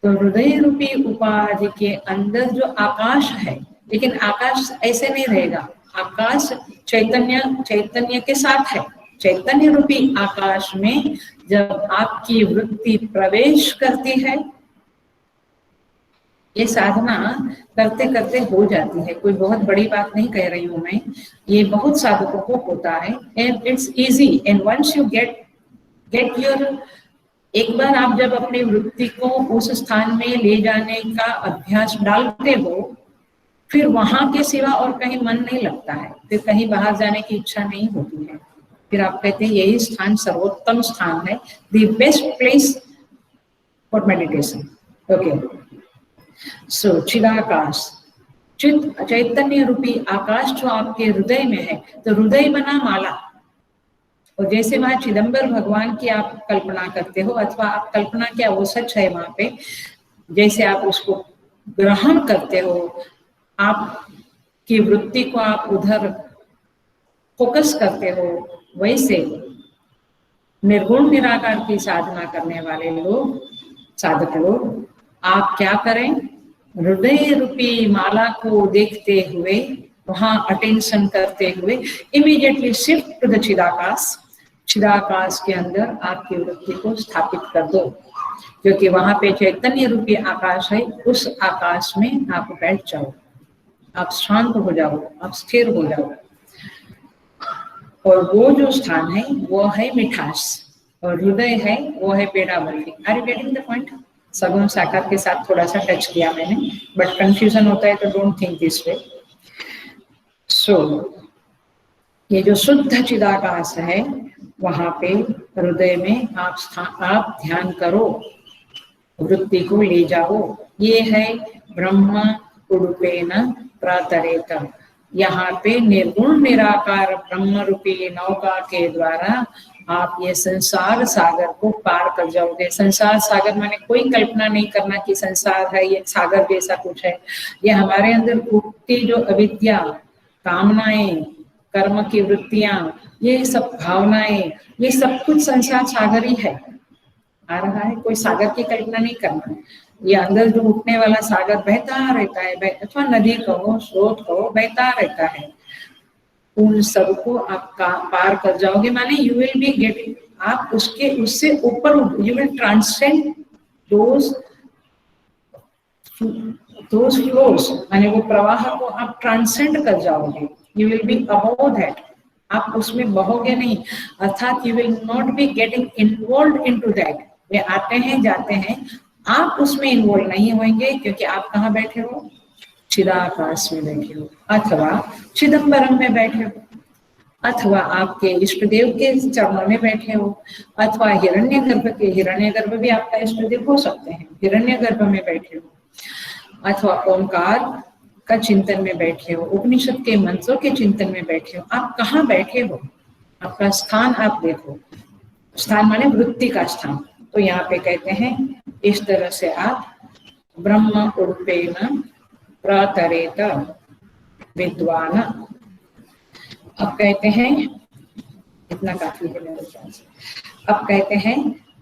तो हृदय रूपी उपाधि के अंदर जो आकाश है, लेकिन आकाश ऐसे नहीं रहेगा। आकाश चैतन्य के साथ है। चैतन्य रूपी आकाश में जब आपकी वृत्ति प्रवेश करती है, ये साधना करते करते हो जाती है। कोई बहुत बड़ी बात नहीं कह रही हूं मैं, ये बहुत साधकों को होता है। And it's easy. And once you get your, एक बार आप जब अपनी वृत्ति को उस स्थान में ले जाने का अभ्यास डालते हो, फिर वहां के सिवा और कहीं मन नहीं लगता है, फिर कहीं बाहर जाने की इच्छा नहीं होती है। फिर आप कहते हैं यही स्थान सर्वोत्तम स्थान है, the best place for meditation. Okay, so चिदाकाश, चैतन्य रूपी आकाश जो आपके हृदय में है, तो हृदय बना माला। और जैसे वहां चिदंबर भगवान की आप कल्पना करते हो, अथवा आप कल्पना क्या, वो सच है वहां पे, जैसे आप उसको ग्रहण करते हो, आपकी वृत्ति को आप उधर फोकस करते हो, वैसे निर्गुण निराकार की साधना करने वाले लोग, साधक लोग, आप क्या करें? हृदय रूपी माला को देखते हुए, वहां अटेंशन करते हुए, इमीडिएटली शिफ्ट टू द चिदाकाश। चिदाकाश के अंदर आपकी वृत्ति को स्थापित कर दो, क्योंकि वहां पे चैतन्य रूपी आकाश है। उस आकाश में आप बैठ जाओ, आप शांत हो जाओ, आप स्थिर हो जाओ। और वो जो स्थान है वो है मिठास, और हृदय है वो है पेड़ा बल्ली। Are you getting the point? सगुण साकार के साथ थोड़ा सा टच किया मैंने, बट कंफ्यूजन होता है तो डोंट थिंक दिस वे। सो ये जो शुद्ध चिदाकाश है, वहां पे हृदय में आप ध्यान करो, वृत्ति को ले जाओ। ये है ब्रह्म उडुपेन प्रातरेत। यहाँ पे निर्गुण निराकार ब्रह्म रूपी नौका के द्वारा आप ये संसार सागर को पार कर जाओगे। संसार सागर माने कोई कल्पना नहीं करना कि संसार है, ये सागर जैसा कुछ है। ये हमारे अंदर उठती जो अविद्या, कामनाएं, कर्म की वृत्तियां, ये सब भावनाएं, ये सब कुछ संसार सागर ही है। आ रहा है, कोई सागर की कल्पना नहीं करना। ये अंदर जो उठने वाला सागर बहता रहता है, अथवा नदी कहो, स्रोत कहो, बहता रहता है। उन सबको आप पार कर जाओगे, माने यू विल बी गेटिंग, आप उससे ऊपर, you will transcend those flows, माने वो प्रवाह को आप ट्रांसेंड कर जाओगे। You will be above that, आप उसमें बहोगे नहीं, अर्थात you will not be getting involve into that. वे आते हैं जाते हैं, आप उसमें इन्वॉल्व नहीं होंगे, क्योंकि आप कहाँ बैठे हो, चिदाकाश में बैठे हो, अथवा चिदम्बरम में बैठे हो, अथवा आपके इष्ट देव के चरणों में बैठे हो, अथवा हिरण्यगर्भ भी आपका इष्ट देव हो सकते हैं, हिरण्यगर्भ में बैठे हो, अथवा ओंकार का चिंतन में बैठे हो, उपनिषद के मंत्रों के चिंतन में बैठे हो, आप कहाँ बैठे हो, आपका स्थान आप देखो। स्थान माने वृत्ति का स्थान। तो यहाँ पे कहते हैं इस तरह से आप ब्रह्म उरूपेण प्रतरेत विद्वान। अब कहते हैं इतना काफी है मेरे ख्याल से। अब कहते हैं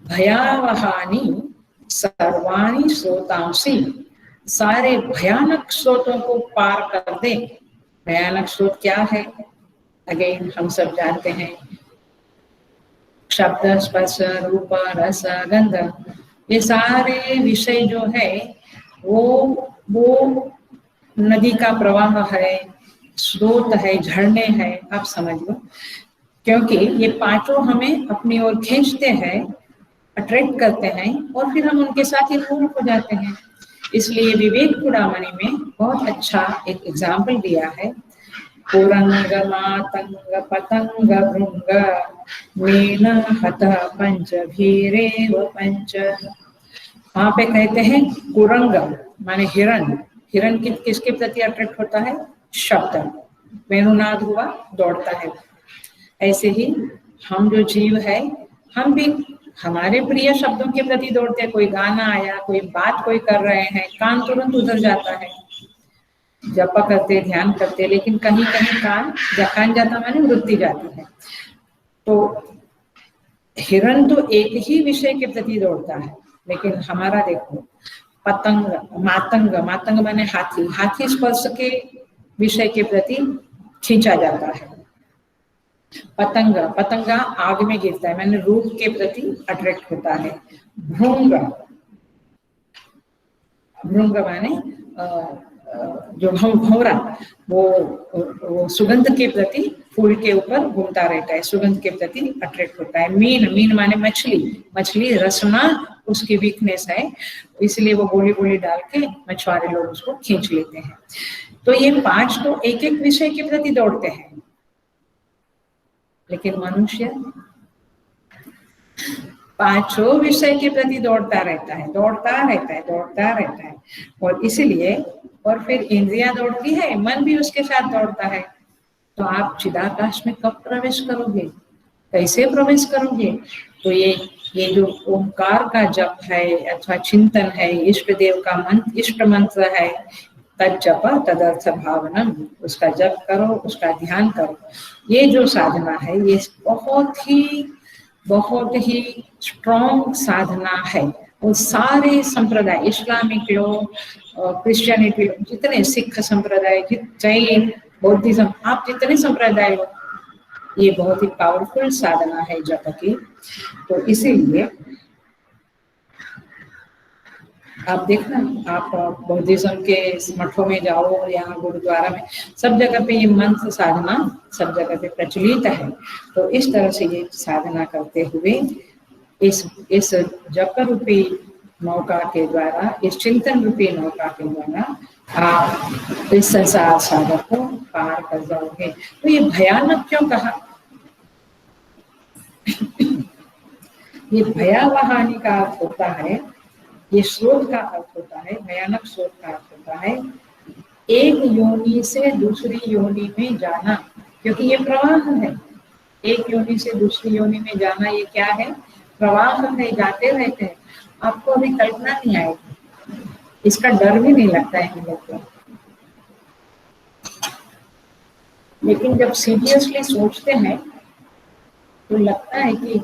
भयावहानि सर्वाणि स्रोतांसि, सारे भयानक स्रोतों को पार कर दे। भयानक स्रोत क्या है, अगेन हम सब जानते हैं, शब्द स्पर्श रूप रस गंध, ये सारे विषय जो है वो नदी का प्रवाह है, स्रोत है, झरने हैं, आप समझ लो। क्योंकि ये पांचों हमें अपनी ओर खींचते हैं, अट्रैक्ट करते हैं, और फिर हम उनके साथ इन्वॉल्व हो जाते हैं। इसलिए विवेक चूड़ामणि में बहुत अच्छा एक एग्जाम्पल दिया है, कुरंग मातंग पतंग भृंग मीन हतः पंच भीरेव पंच। वहां पे कहते हैं कुरंग माने हिरण, हिरण किसके प्रति अट्रैक्ट होता है, शब्द, वेणुनाद हुआ दौड़ता है। ऐसे ही हम जो जीव है, हम भी हमारे प्रिय शब्दों के प्रति दौड़ते हैं। कोई गाना आया, कोई बात कोई कर रहे हैं, कान तुरंत उधर जाता है, जप करते ध्यान करते, लेकिन कहीं कहीं कान जाता माने वृत्ति जाती है। तो हिरण तो एक ही विषय के प्रति दौड़ता है, लेकिन हमारा देखो पतंग, मातंग, मातंग माने हाथी, हाथी स्पर्श के विषय के प्रति खींचा जाता है। पतंग, पतंगा आग में गिरता है माने रूप के प्रति अट्रैक्ट होता है। भृंग, भृंग माने जो भंवरा, वो सुगंध के प्रति फूल के ऊपर घूमता रहता है, सुगंध के प्रति अट्रैक्ट होता है। मीन, मीन माने मछली, मछली रसना उसकी वीकनेस है, इसलिए वो गोली गोली डाल के मछुआरे लोग उसको खींच लेते हैं। तो ये पांच तो एक एक विषय के प्रति दौड़ते हैं, लेकिन मनुष्य पांचों विषय के प्रति दौड़ता रहता है, दौड़ता रहता है, दौड़ता रहता है। और इसीलिए, और फिर इंद्रियां दौड़ती है, मन भी उसके साथ दौड़ता है। तो आप चिदाकाश में कब प्रवेश करोगे, कैसे प्रवेश करोगे? तो ये जो ओंकार का जप है अथवा चिंतन है, इष्ट देव का मंत्र, इष्ट मंत्र है, तज्जप तदर्थ भावनम, उसका जप करो, उसका ध्यान करो। ये जो साधना है ये बहुत ही स्ट्रॉन्ग साधना है। वो सारे संप्रदाय, इस्लामिक लो, क्रिश्चियनिटी, जितने सिख संप्रदाय, जैन, बौद्धिज्म, आप जितने संप्रदाय हो, ये बहुत ही पावरफुल साधना है जप की। तो इसीलिए आप देखना, आप बौद्धिज्म के मठों में जाओ या गुरुद्वारा में, सब जगह पे ये मंत्र साधना सब जगह पे प्रचलित है। तो इस तरह से ये साधना करते हुए इस जप रूपी नौका के द्वारा, इस चिंतन रूपी नौका के द्वारा आप इस संसार सागर को पार कर जाओगे। तो ये भयानक क्यों कहा? ये भयावहानि का अर्थ होता है, ये स्रोत का अर्थ होता है, भयानक स्रोत का अर्थ होता है एक योनि से दूसरी योनि में जाना। क्योंकि ये प्रवाह है, एक योनि से दूसरी योनि में जाना, ये क्या है? प्रवाह है, जाते रहते हैं। आपको अभी कल्पना नहीं आएगी, इसका डर भी नहीं लगता है हम लोग को। लेकिन जब सीरियसली सोचते हैं तो लगता है कि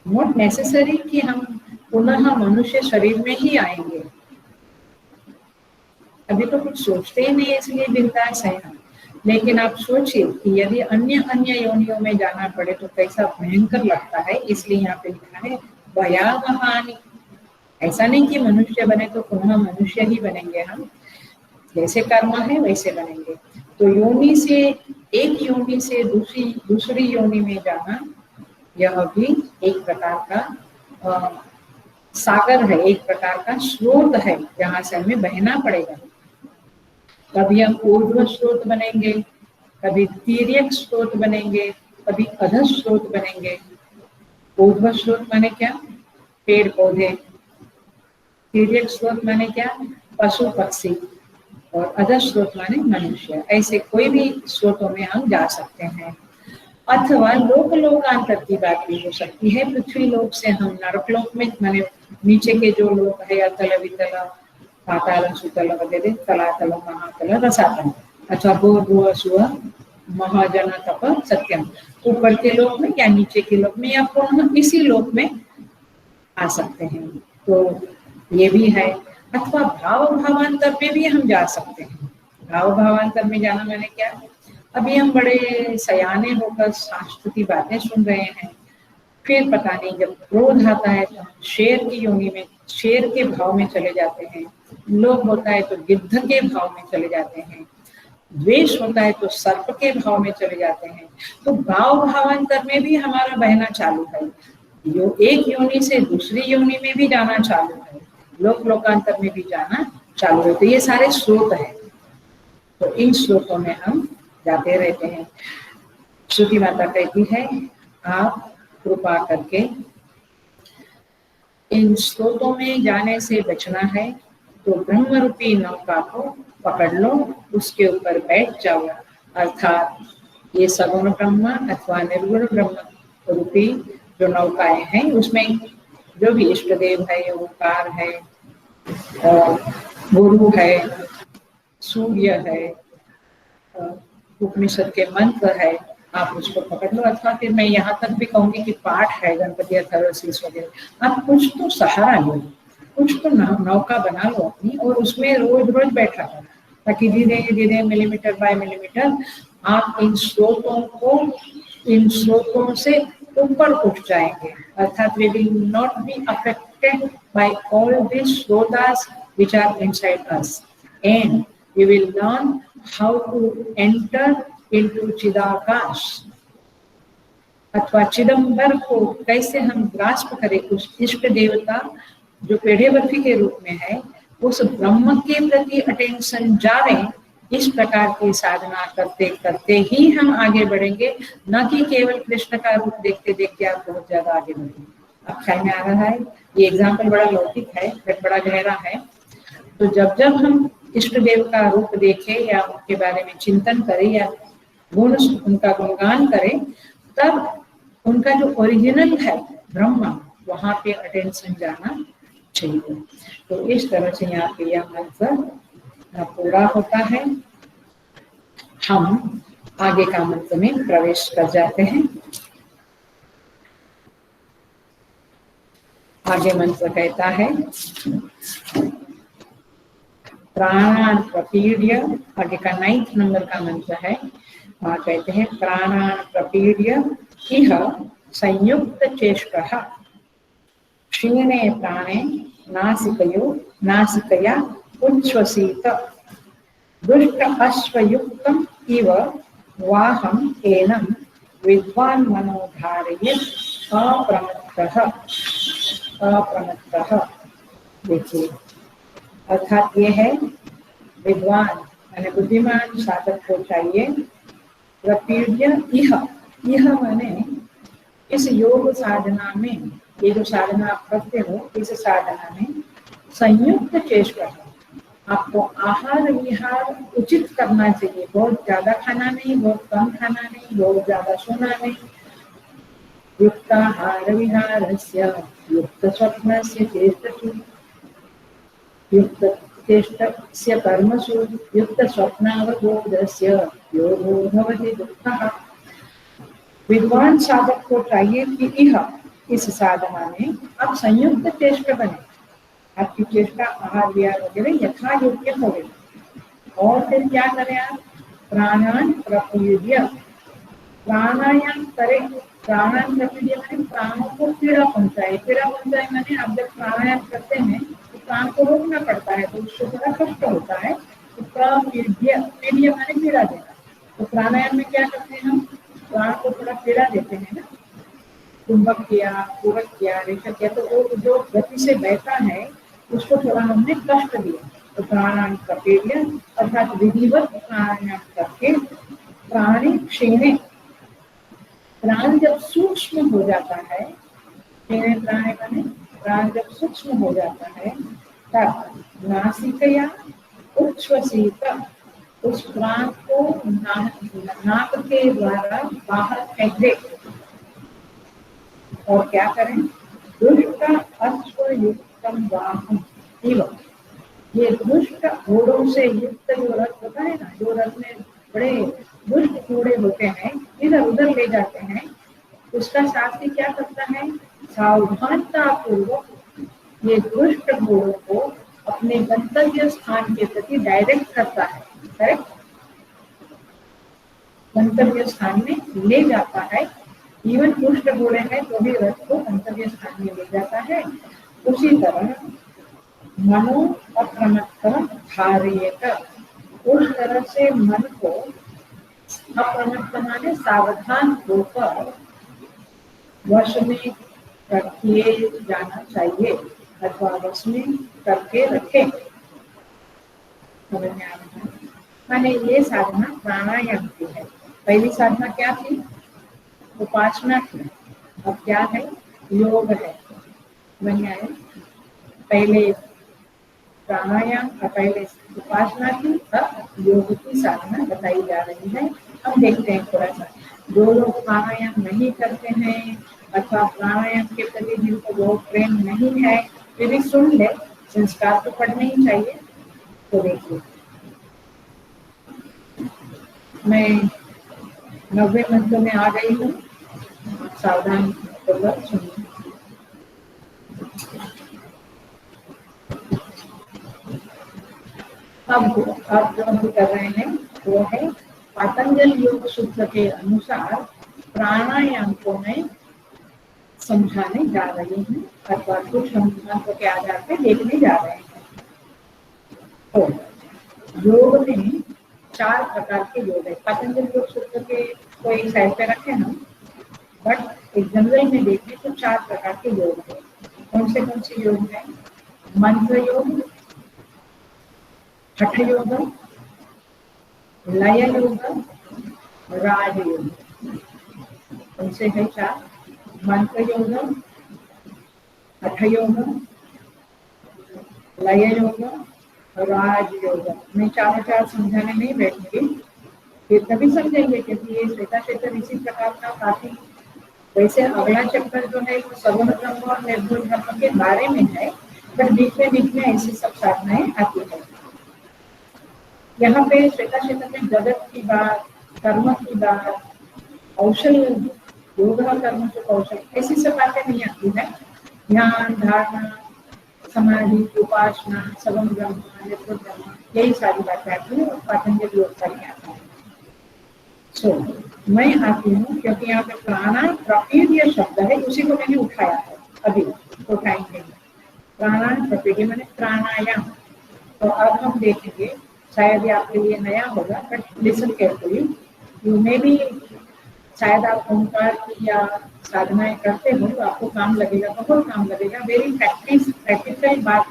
नॉट नेसेसरी कि हम पुनः मनुष्य शरीर में ही आएंगे। अभी तो कुछ सोचते ही नहीं, इसलिए बिंदास है हम। लेकिन आप सोचिए कि यदि अन्य योनियों में जाना पड़े तो कैसा भयंकर लगता है। इसलिए यहाँ पे लिखा है भयावहानि। ऐसा नहीं कि मनुष्य बने तो पुनः मनुष्य ही बनेंगे हम, जैसे कर्म है वैसे बनेंगे। तो योनि से, एक योनि से दूसरी योनि में जाना, यह भी एक प्रकार का सागर है, एक प्रकार का स्रोत है जहाँ से हमें बहना पड़ेगा। कभी हम ऊर्ध्व स्रोत बनेंगे, कभी तिर्यक स्रोत बनेंगे, कभी अधः स्रोत बनेंगे। ऊर्ध्व स्रोत माने क्या? पेड़ पौधे। तिर्यक स्रोत माने क्या? पशु पक्षी। और अधः स्रोत माने मनुष्य। ऐसे कोई भी स्रोतों में हम जा सकते हैं। अथवा लोक लोकांतर की बात भी हो सकती है। पृथ्वी लोक से हम नरकलोक में, माने नीचे के जो लोक है, अतल वितल पाताल सुतल वगैरह, तलातल महातल रसातल, अथवा भूर्भुवः स्वः महाजन तप सत्यम, ऊपर के लोक में या नीचे के लोक में या पुनः इसी लोक में आ सकते हैं। तो ये भी है। अथवा भाव भावांतर में भी हम जा सकते हैं। भाव भावांतर में जाना मैंने क्या? अभी हम बड़े सयाने होकर शास्त्र की बातें सुन रहे हैं, फिर पता नहीं जब क्रोध आता है तो शेर की योनि में, शेर के भाव में चले जाते हैं। लोभ होता है तो गिद्ध के भाव में चले जाते हैं। द्वेष होता है तो सर्प के भाव में चले जाते हैं। तो भाव भावांतर में भी हमारा बहना चालू है। यो एक योनि से दूसरी योनि में भी जाना चालू है, लोक लोकांतर में भी जाना चालू है। तो ये सारे स्रोत हैं। तो इन स्रोतों में हम जाते रहते हैं। श्रुति माता कहती है, आप कृपा करके इन स्रोतों में जाने से बचना है तो ब्रह्म रूपी नौका को पकड़ लो, उसके ऊपर बैठ जाओ। अर्थात ये सगुण ब्रह्म अथवा निर्गुण ब्रह्म रूपी जो नौकाएं हैं, उसमें जो भी इष्ट देव है, ओंकार है, और गुरु है, सूर्य है, उपनिषद के मंत्र है, आप उसको पकड़ लो। अथवा फिर मैं यहाँ तक भी कहूंगी कि पाठ है गणपति अथर्वशीष वगैरह, आप कुछ तो सहारा लो, कुछ तो नौका बना लो अपनी, और उसमें रोज रोज बैठा करो, ताकि धीरे धीरे मिलीमीटर बाय मिलीमीटर आप इन स्रोतों से ऊपर उठ जाएंगे। अर्थात we will not be affected by all this स्रोतास which are inside us, and we will learn how to enter into चिदाकाश अथवा चिदम्बर को कैसे हम ग्रास्प करें। उस इष्ट देवता जो पेढ़े बर्फी के रूप में है, उस ब्रह्म के प्रति अटेंशन जावे। इस प्रकार की साधना करते करते ही हम आगे बढ़ेंगे, न कि केवल कृष्ण का रूप देखते देखते आप बहुत ज्यादा आगे बढ़ेंगे। अब ख्याल में आ रहा है? ये एग्जाम्पल बड़ा लौकिक है बट बड़ा गहरा है। तो जब जब हम इष्ट देव का रूप देखें या उनके बारे में चिंतन करें या उनका गुणगान करें, तब उनका जो ओरिजिनल है ब्रह्मा, वहां पे अटेंशन जाना चाहिए। तो इस तरह से यहाँ पे यह मंत्र पूरा होता है। हम आगे का मंत्र में प्रवेश कर जाते हैं। आगे मंत्र कहता है, प्राणान प्रपीड्य, आगे का 9 नंबर का मंत्र है। वहाँ कहते हैं, प्राणान प्रपीड्य इह संयुक्त चेष्टः क्षीणे प्राणे नासिकया उच्छ्वसित दुष्ट अश्वयुक्तम् इव वाहं एनं विद्वान् मनोधारयेत् अप्रमत्तः। देखिए, अर्थात ये है विद्वान माने बुद्धिमान साधक को चाहिए प्रपीड्य इह माने इस योग साधना में, ये जो साधना आप करते हो, इस साधना में संयुक्त चेष्टा, आपको आहार विहार उचित करना चाहिए। बहुत ज्यादा खाना नहीं, बहुत कम खाना नहीं, बहुत ज्यादा सोना नहीं। युक्त आहार विहारस्य युक्त स्वप्नस्य चेष्टसु युक्त चेष्टस्य कर्मसु युक्त स्वप्नावबोधस्य योगो भवति दुःखः। विद्वान साधक को चाहिए कि इस साधना में आप संयुक्त चेष्टा बने, आपकी चेष्टा आहार विहार वगैरह यथा योग्य हो गई। और फिर क्या करें आप? प्राणान प्रपीड्य, प्राणायाम करें। प्राणायाम प्रपीड्य माने प्राणों को पीड़ा पहुंचाए। पीड़ा पहुंचाए माने आप जब प्राणायाम करते हैं तो प्राण को रोकना पड़ता है, तो उसको थोड़ा कष्ट होता है। तो प्रपीड्य, पीड्य माने पीड़ा देना। तो प्राणायाम में क्या करते हैं हम? प्राण को थोड़ा पीड़ा देते हैं ना, कुंभक किया, पूरक किया, रेखा किया, तो वो जो गति से बहता है उसको थोड़ा हमने कष्ट दिया, तो प्राणायाम कपेलिया अर्थात विधिवत प्राणायाम करके प्राणी क्षीणे, प्राण जब सूक्ष्म हो जाता है, क्षीणे प्राणे बने, प्राण जब सूक्ष्म हो जाता है तब नासिकया उच्छ्वसित, उस प्राण को नाक के द्वारा बाहर फेंक दे। और क्या करें? दुष्ट अश्वयुक्तम वाहन इव, ये दुष्ट घोड़ों से युक्त जो रथ होता है ना, जो रथ में बड़े दुष्ट घोड़े होते हैं, इधर उधर ले जाते हैं, उसका साथी क्या करता है? सावधानता पूर्वक ये दुष्ट घोड़ों को अपने गंतव्य स्थान के प्रति डायरेक्ट करता है, करेक्ट, गंतव्य स्थान में ले जाता है। इवन दुष्ट घोड़े हैं तो भी रथ को गंतव्य स्थान में ले जाता है। उसी तरह मनो अप्रमत्त धारयेत, उस तरह से मन को अप्रमत्त माने सावधान होकर वश में रखिए जाना चाहिए अथवा वश में करके रखे। माने ये साधना प्राणायाम की है। पहली साधना क्या थी? उपासना थी। अब क्या है? योग है। बढ़िया है। पहले प्राणायाम का, पहले उपासना थी, अब योग की साधना बताई जा रही है। हम देखते हैं थोड़ा सा। जो लोग प्राणायाम नहीं करते हैं अथवा प्राणायाम के प्रति जिनको बहुत प्रेम नहीं है, वे भी सुन ले, संस्कार तो पढ़ने ही चाहिए। तो देखिए, मैं 90 मंत्रों में आ गई हूँ, सावधान पूर्वक सुनिए। अब जो हम कर रहे हैं वो है पतंजल योग सूत्र के अनुसार प्राणायाम को मैं समझाने जा रही हूँ अथवा कुछ हम मंत्र के आधार पर देखने जा रहे हैं। तो योग में 4 प्रकार के योग है। पतंजल योग सूत्र के को एक साइड पे रखे हम, बट एक जनरल में देखें तो 4 प्रकार के योग है। कौन से योग है? मंत्र योग, हठ योग, लय योग, राजयोग। उनसे है 4: मंत्र योग, हठ योग, लय योग, राजयोग। मैं 4 समझाने नहीं बैठूंगी, फिर तभी समझेंगे, क्योंकि ये श्वेता क्षेत्र इसी प्रकार का काफी। वैसे अगला चैप्टर जो है वो सगुण ब्रह्म और निर्गुण ब्रह्म के बारे में है, पर बीच में ऐसी सब साधनाएं आती है। यहाँ पे श्वेता क्षेत्र में जगत की बात, कर्म की बात, कौशल, योग कर्म के कौशल, ऐसी सब बातें नहीं आती है। ध्यान, धारणा, समाधि, उपासना, सगुण ब्रह्म, निर्गुण ब्रह्म, यही सारी बातें आती है और पतंजलि योग का ही आता है। मैं आती हूँ क्योंकि यहाँ पे प्राणा प्रपीड्य शब्द है, उसी को मैंने उठाया है, अभी उठाएंगे। प्राणा प्रपीड्य मैंने प्राणायाम। तो अब हम देखेंगे, शायद ये आपके लिए नया होगा, but listen carefully. You may भी, शायद आप ओंकार की या साधनाएं करते हो तो आपको काम लगेगा, बहुत काम लगेगा। वेरी प्रैक्टिकल बात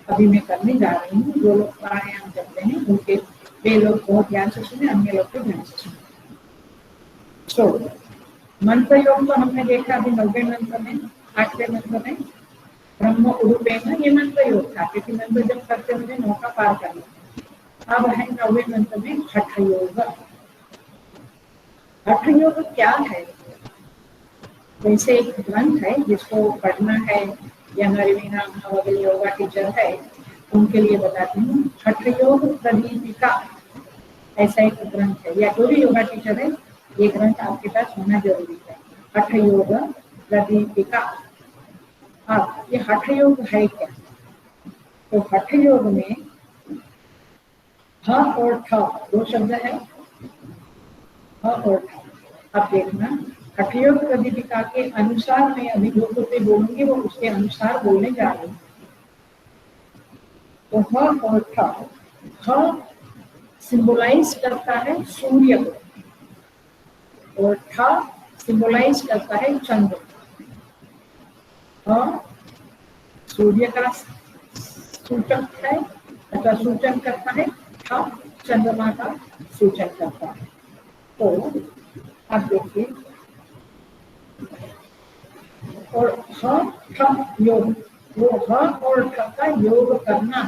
अभी मैं करने जा रही हूँ। जो लोग प्राणायाम करते हैं उनके, वे लोग बहुत ध्यान से सुने, अन्य लोग को ध्यान से सुने। मंत्र योग को हमने देखा अभी 90 मंत्र में, 8वें मंत्र में ब्रह्म उरूपेण, ये मंत्र योग था, क्योंकि मंत्र जब करते मुझे नौका पार करना। अब है 9वें मंत्र में हठ योग। हठ योग क्या है? वैसे एक ग्रंथ है जिसको पढ़ना है, या हमारे मीना वगैरह योगा टीचर है उनके लिए बताती हूँ। हठ योग प्रदीपिका ऐसा एक ग्रंथ है, या कोई भी योगा टीचर है, ये ग्रंथ आपके पास होना जरूरी है। हठ योग प्रदीपिका। अब ये हठ योग है क्या? तो हठ योग में ह और ठ 2 शब्द है, ह और ठ। अब देखना, हठ योग प्रदीपिका के अनुसार मैं अभी जो कुछ बोलूंगी वो उसके अनुसार बोलने जा रही हूँ। तो ह और ठ, ह सिंबलाइज करता है सूर्य को और ठ सिंबलाइज करता है चंद्र। सूर्य का सूचक है अथवा सूचन करता है, ठ चंद्रमा का सूचन करता है। तो अब देखिए, और ह ठ योग, वो ह और ठ का योग करना,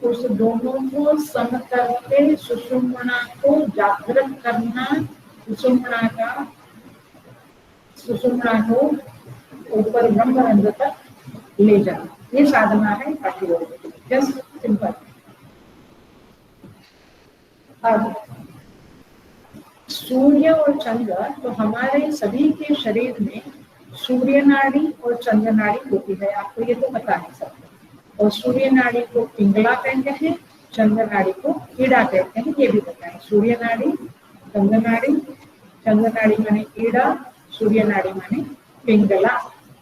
उस दोनों को सम करके सुषुम्ना को जागृत करना, सुषुम्ना को ऊपर ब्रह्मरंध्र तक ले जाना, ये साधना है हठ योग की। Just simple. अब सूर्य और चंद्र, तो हमारे सभी के शरीर में सूर्य नाड़ी और चंद्र नाड़ी होती है, आपको ये तो पता है सबको। और सूर्य नाड़ी को पिंगला कहते हैं, चंद्र नाड़ी को कीड़ा कहते हैं, ये भी पता है। सूर्य नाड़ी, चंद्र नाड़ी माने कीड़ा, सूर्य नाड़ी माने पिंगला।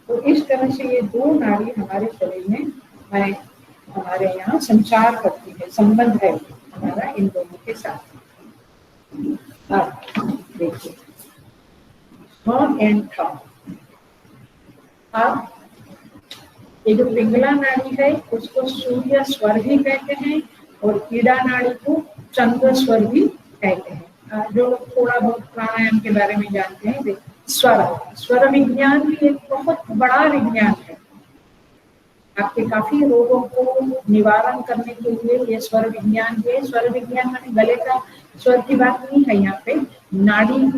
तो इस तरह से ये दो नाड़ी हमारे शरीर में हमारे यहाँ संचार करती है, संबंध है हमारा इन दोनों के साथ। देखिए, ह एंड ठ। अब ये जो पिंगला नाड़ी है उसको सूर्य स्वर भी कहते हैं और कीड़ा नाड़ी को चंद्र स्वर भी कहते हैं। जो लोग थोड़ा बहुत प्राणायाम के बारे में जानते हैं, स्वर विज्ञान भी एक बहुत बड़ा विज्ञान है। आपके काफी रोगों को निवारण करने के लिए ये स्वर विज्ञान है। स्वर विज्ञान माने गले का स्वर की बात नहीं है यहाँ पे, नाड़ी,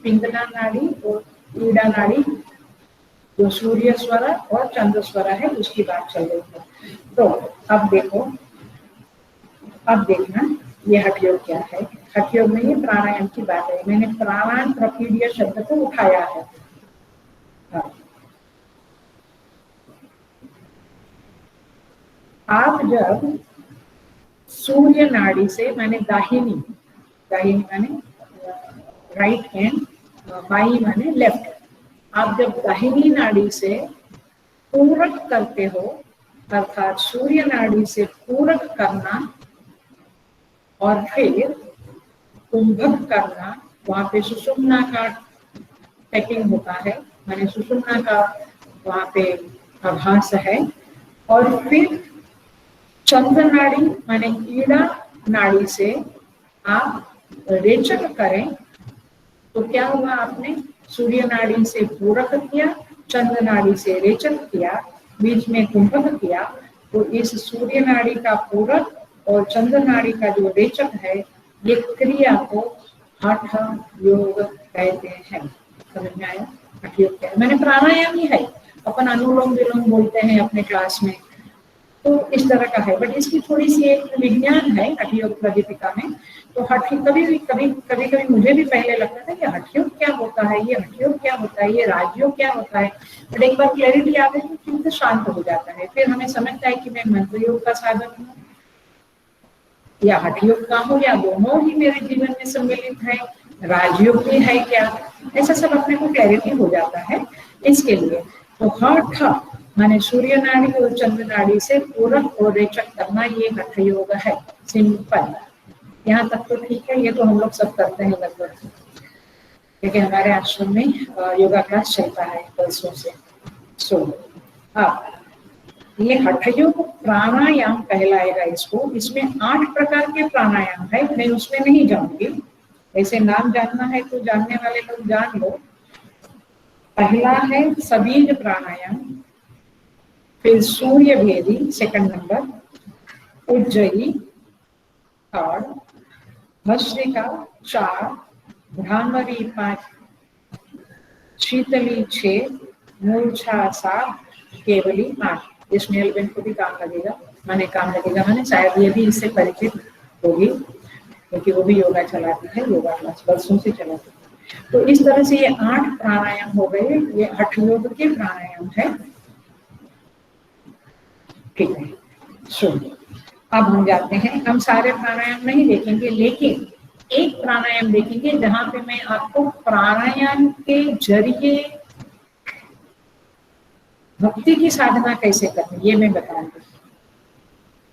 पिंगला नाड़ी और कीड़ा नाड़ी, जो सूर्य स्वर और चंद्र स्वर है उसकी बात चल रही है। तो अब देखो, अब देखना ये हठ योग क्या है। हठ योग में ये प्राणायाम की बात है। मैंने प्राणायाम प्रकीर्य शब्द को उठाया है। आप जब सूर्य नाड़ी से, मैंने दाहिनी माने राइट हैंड, बाई माने लेफ्ट, आप जब दाहिनी नाड़ी से पूरक करते हो, अर्थात सूर्य नाड़ी से पूरक करना और फिर कुंभक करना, वहां पे सुषुम्ना का टैकिंग होता है, माने सुषुम्ना का वहां पे आभास है। और फिर चंद्र नाड़ी माने कीड़ा नाड़ी से आप रेचक करें, तो क्या हुआ, आपने सूर्य नाड़ी से पूरक किया, चंद्र नाड़ी से रेचक किया, बीच में कुंभक किया। तो इस सूर्य नाड़ी का पूरक और चंद्र नाड़ी का जो रेचक है, ये क्रिया को हठ योग कहते हैं। समझ में आया? हठ योग क्या है? मैंने प्राणायाम ही है, अपन अनुलोम विलोम बोलते हैं अपने क्लास में, तो इस तरह का है। बट इसकी थोड़ी सी एक विज्ञान है हठ योग प्रदीपिका में। तो हठ कभी मुझे भी पहले लगता था कि हठ योग क्या होता है, ये हठ योग क्या होता है, ये राजयोग क्या होता है। बट एक बार क्लैरिटी आ गई तो चित्त शांत हो जाता है। फिर हमें समझता है कि मैं मंत्र योग का साधक हूँ या हठ योग का हूँ, या दोनों ही मेरे जीवन में सम्मिलित है, राजयोग भी है क्या, ऐसा सब अपने को क्लैरिटी हो जाता है। इसके लिए तो हठ माने सूर्य नाड़ी और चंद्र नाड़ी से पूरक और रेचक करना, ये हठ योग है। सिंपल, यहाँ तक तो ठीक है। ये तो हम लोग सब करते हैं लगभग, क्योंकि हमारे आश्रम में योगा क्लास चलता है वर्षों से। ये हठ योग प्राणायाम कहलाएगा इसको। इसमें 8 प्रकार के प्राणायाम है, मैं उसमें नहीं जाऊंगी। ऐसे नाम जानना है तो जानने वाले लोग जान लो। पहला है सबीज प्राणायाम, फिर सूर्य भेदी second number, Ujjayi third, bhastrika 4, bhramari 5, शीतली 6, मूर्छा 7, केवली 8। इसमें एल्बेन को भी काम लगेगा, माने शायद ये भी इससे परिचित होगी, क्योंकि वो भी योगा चलाती है, योगा क्लास वर्षों से चलाती है। तो इस तरह से ये 8 प्राणायाम हो गए, ये हठ योग के प्राणायाम है। ठीक है, सुनिए, अब हम जाते हैं। हम सारे प्राणायाम नहीं देखेंगे, लेकिन एक प्राणायाम देखेंगे जहां पे मैं आपको प्राणायाम के जरिए भक्ति की साधना कैसे करनी ये मैं बताऊंगी।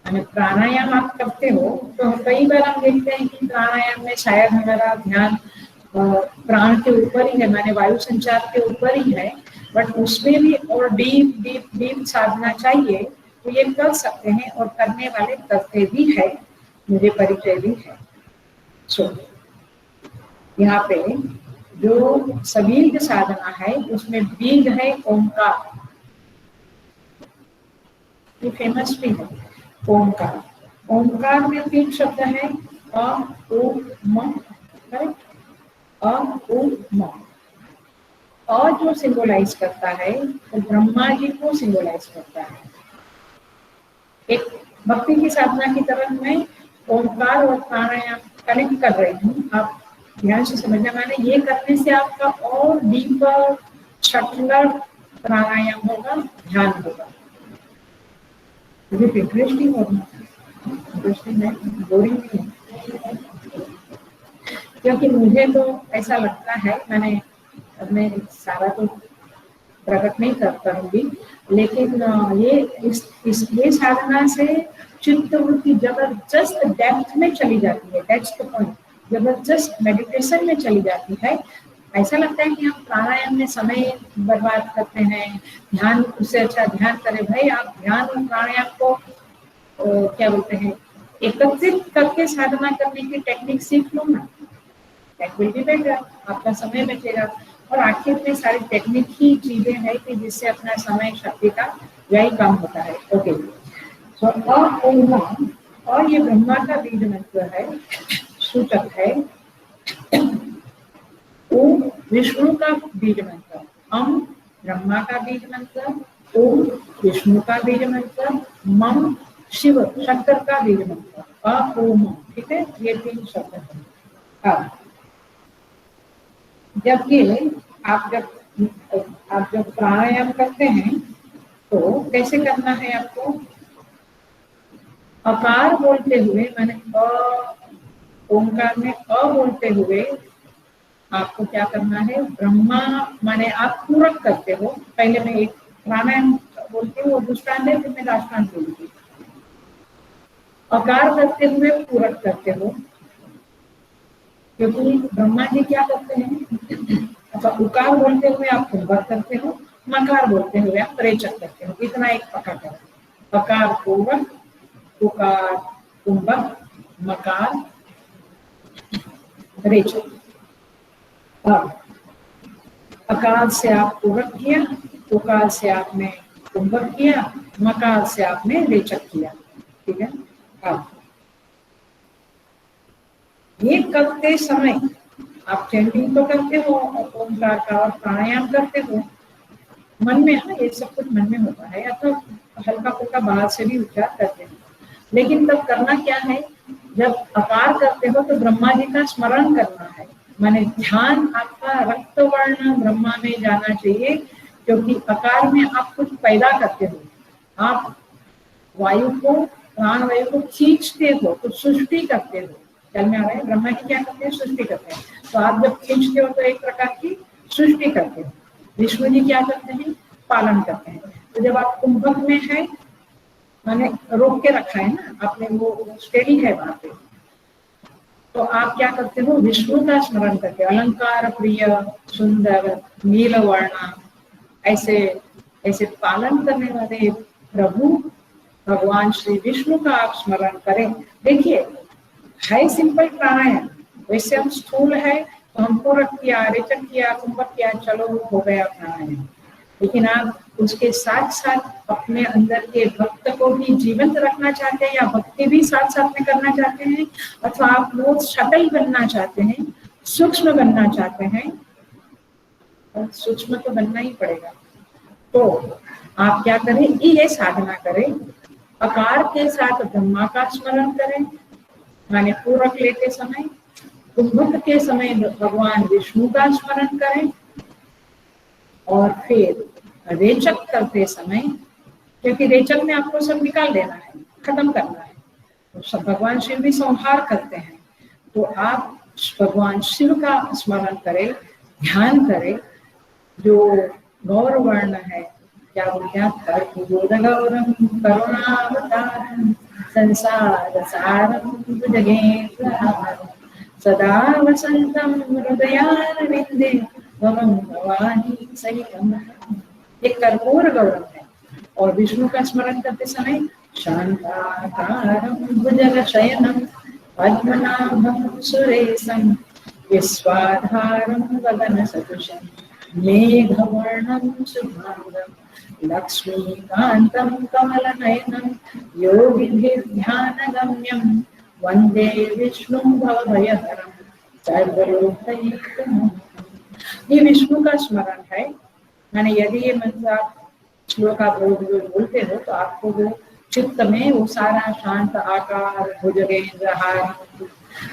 प्राणायाम आप करते हो तो कई बार हम देखते हैं कि प्राणायाम में शायद हमारा ध्यान प्राण के ऊपर ही है, माने वायु संचार के ऊपर ही है, बट उसमें भी और डीप डीप डीप साधना चाहिए तो ये कर सकते हैं, और करने वाले करते भी है, मुझे परिचय भी है। सो यहाँ पे जो सबीज साधना है उसमें बीज है ओंकार, ये फेमस भी है ओंकार। ओंकार में 3 शब्द है, अ उ म, करेक्ट, अ उ म। और जो सिंबलाइज करता है वो ब्रह्मा जी को सिंबलाइज करता है। एक भक्ति की साधना की तरफ मैं ओंकार और प्राणायाम कनेक्ट कर रही हूँ, आप ध्यान से समझना। मैंने ये करने से आपका और डीपर सटलर प्राणायाम होगा, ध्यान होगा। मुझे इंटरेस्टिंग होगा, इंटरेस्टिंग है, बोरिंग नहीं है, क्योंकि मुझे तो ऐसा लगता है, मैं सारा तो प्रकट नहीं कर पाऊंगी, लेकिन ये साधना से चित्तवृत्ति जबरदस्त डेप्थ में चली जाती है, दैट्स द पॉइंट, जबरदस्त मेडिटेशन में चली जाती है। ऐसा लगता है कि हम प्राणायाम में समय बर्बाद करते हैं, ध्यान, उससे अच्छा ध्यान करें। भाई आप ध्यान और प्राणायाम को क्या बोलते हैं, एकत्रित करके साधना करने की टेक्निक सीख लो ना, दैट विल बी बेटर, आपका समय बचेगा। और आखिर में सारी टेक्निक ही चीजें हैं कि जिससे अपना समय शक्ति का व्यय कम होता है। ओके, सो और ये ब्रह्मा का बीज मंत्र है, सूचक है। ओम विष्णु का बीज मंत्र, अम ब्रह्मा का बीज मंत्र, ओम विष्णु का बीज मंत्र, मम शिव शंकर का बीज मंत्र, अ ओम, ठीक है, ये 3 शब्द है। जबकि आप जब प्राणायाम करते हैं तो कैसे करना है आपको, अकार बोलते हुए, मैंने ओंकार में अ बोलते हुए आपको क्या करना है, ब्रह्मा माने आप पूरक करते हो। पहले मैं एक प्राणायाम बोलती हूँ, दृष्टांत है, फिर मैं राष्ट्रांत बोलती हूँ। अकार करते हुए पूरक करते हो, क्योंकि ब्रह्मा जी क्या करते हैं, अच्छा उकार बोलते हुए आप कुंभक करते हो, मकार बोलते हुए आप रेचक करते हो, इतना एक पक्का करो। अकार पूर्वक, उकार कुंभक, मकार रेचक। अब अकार से आप पूरक किया, उकार से आपने कुंभक किया, मकार से आपने रेचक किया, ठीक है। अब ये करते समय आप चैंटिंग तो करते हो ओंकार का और प्राणायाम करते हो मन में, हाँ ये सब कुछ मन में होता है, या तो हल्का फुल्का बाहर से भी उच्चार करते हैं। लेकिन तब करना क्या है, जब अकार करते हो तो ब्रह्मा जी का स्मरण करना है, माने ध्यान आपका रक्त वर्ण ब्रह्मा में जाना चाहिए, क्योंकि अकार में आप कुछ पैदा करते हो, आप वायु को, प्राण वायु को खींचते हो, कुछ सृष्टि करते हो। चल में आ रहा है, ब्रह्मा जी क्या करते हैं, सृष्टि करते हैं। तो आप जब खींचते हो तो एक प्रकार की सृष्टि करते हो। विष्णु जी क्या करते हैं, पालन करते हैं। तो जब आप कुंभक में है, मैंने रोक के रखा है ना आपने, वो स्टेडी है वहां पे, तो आप क्या करते हो, विष्णु का स्मरण करके, अलंकार प्रिय सुंदर नीलवर्ण, ऐसे ऐसे पालन करने वाले प्रभु भगवान श्री विष्णु का आप स्मरण करें। देखिए है सिंपल प्राणायाम, वैसे हम स्थूल है तो हम पूरक किया, रेचक किया, कुंभक किया, चलो हो गया प्राणायाम। लेकिन आप उसके साथ साथ अपने अंदर के भक्त को भी जीवंत रखना चाहते हैं, या भक्ति भी साथ साथ में करना चाहते हैं, अथवा आप लोग सटल बनना चाहते हैं, सूक्ष्म बनना चाहते हैं, और सूक्ष्म तो बनना ही पड़ेगा, तो आप क्या करें, ये साधना करें, अकार के साथ ब्रह्मा का स्मरण करें, माने पूरक लेते समय, कुंभक के समय भगवान विष्णु का स्मरण करें, और फिर रेचक करते समय, क्योंकि रेचक में आपको सब निकाल देना है, खत्म करना है, तो सब भगवान शिव भी संहार करते हैं, तो आप भगवान शिव का स्मरण करें, ध्यान करें। जो गौर वर्ण है, क्या बोलते हैं, गौरम करुणावतारम संसार सारम भुजगेन्द्रहारम सदा वसंतम हृदयारविंदे भवं भवानी सहितम। एक कर्पूर गौरम है। और विष्णु का स्मरण करते समय शांताकारं भुजगशयनं पद्मनाभं सुरेशं विश्वाधारं गगनसदृशं मेघवर्णं शुभांगं लक्ष्मीकान्तं कमलनयनं योगिभिर्ध्यानगम्यं वन्दे विष्णुं भवभयहरं सर्वलोकैकनाथं। ये विष्णु का स्मरण है। मैंने यदि ये मंत्र आप श्लोक आप रोज रोज बोलते हो तो आपको वो चित्त में वो सारा शांत आकार, भुजगेंद्र, हार,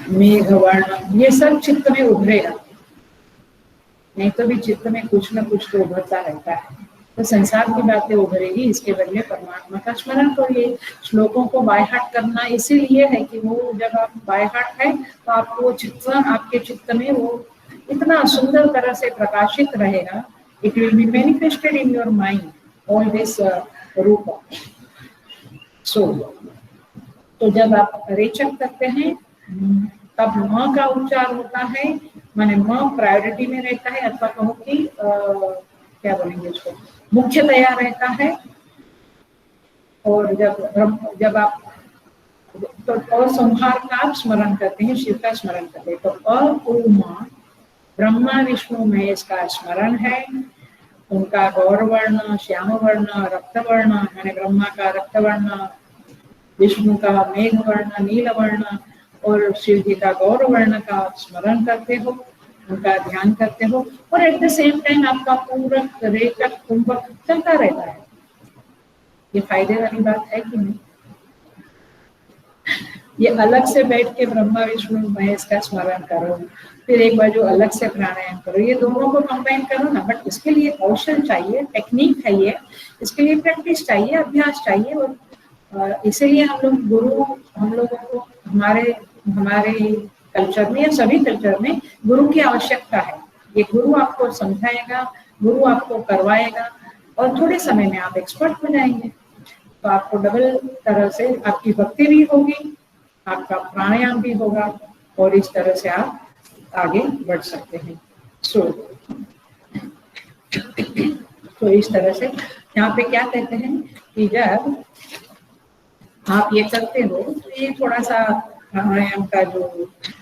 मेघवर्ण, ये सब चित्त में उभरेगा। नहीं तो भी चित्त में कुछ न कुछ तो उभरता रहता है। तो संसार की बातें उभरेगी, इसके बदले परमात्मा का स्मरण करिए। श्लोकों को बाय हार्ट करना इसीलिए है कि वो जब आप बाय हार्ट है तो आपको वो चित्त, आपके चित्त में वो इतना सुंदर तरह से प्रकाशित रहेगा। It will be manifested in your mind, all this रूप। तो जब आप रेचक करते हैं तब म का उच्चार होता है, माने म प्रायोरिटी में रहता है, अथवा कहो कि क्या बोलेंगे उसको, मुख्यतया रहता है। और जब आप तो संहार का स्मरण करते हैं, शिव का स्मरण करते हैं, तो अ ब्रह्मा विष्णु महेश का स्मरण है। उनका गौरवर्ण, श्यामवर्ण, रक्तवर्ण, मैंने ब्रह्मा का रक्तवर्ण, विष्णु का मेघवर्ण, नीलवर्ण और शिव जी का गौरवर्ण का स्मरण करते हो, उनका ध्यान करते हो। और एट द सेम टाइम आपका पूरक, रेचक, कुंभक चलता रहता है। ये फायदे वाली बात है कि नहीं? ये अलग से बैठ के ब्रह्मा विष्णु महेश का स्मरण करो, फिर एक बार जो अलग से प्राणायाम करो, ये दोनों को कंबाइन करो ना। बट इसके लिए कौशल चाहिए, टेक्निक है, ये इसके लिए प्रैक्टिस चाहिए, अभ्यास चाहिए। और इसीलिए हम लोगों को हमारे कल्चर में या सभी कल्चर में गुरु की आवश्यकता है। ये गुरु आपको समझाएगा, गुरु आपको करवाएगा और थोड़े समय में आप एक्सपर्ट हो जाएंगे। तो आपको डबल तरह से आपकी भक्ति भी होगी, आपका प्राणायाम भी होगा और इस तरह से आप आगे बढ़ सकते हैं। तो इस तरह से यहाँ पे क्या कहते हैं कि जब आप ये करते हो तो ये थोड़ा सा प्राणायाम का जो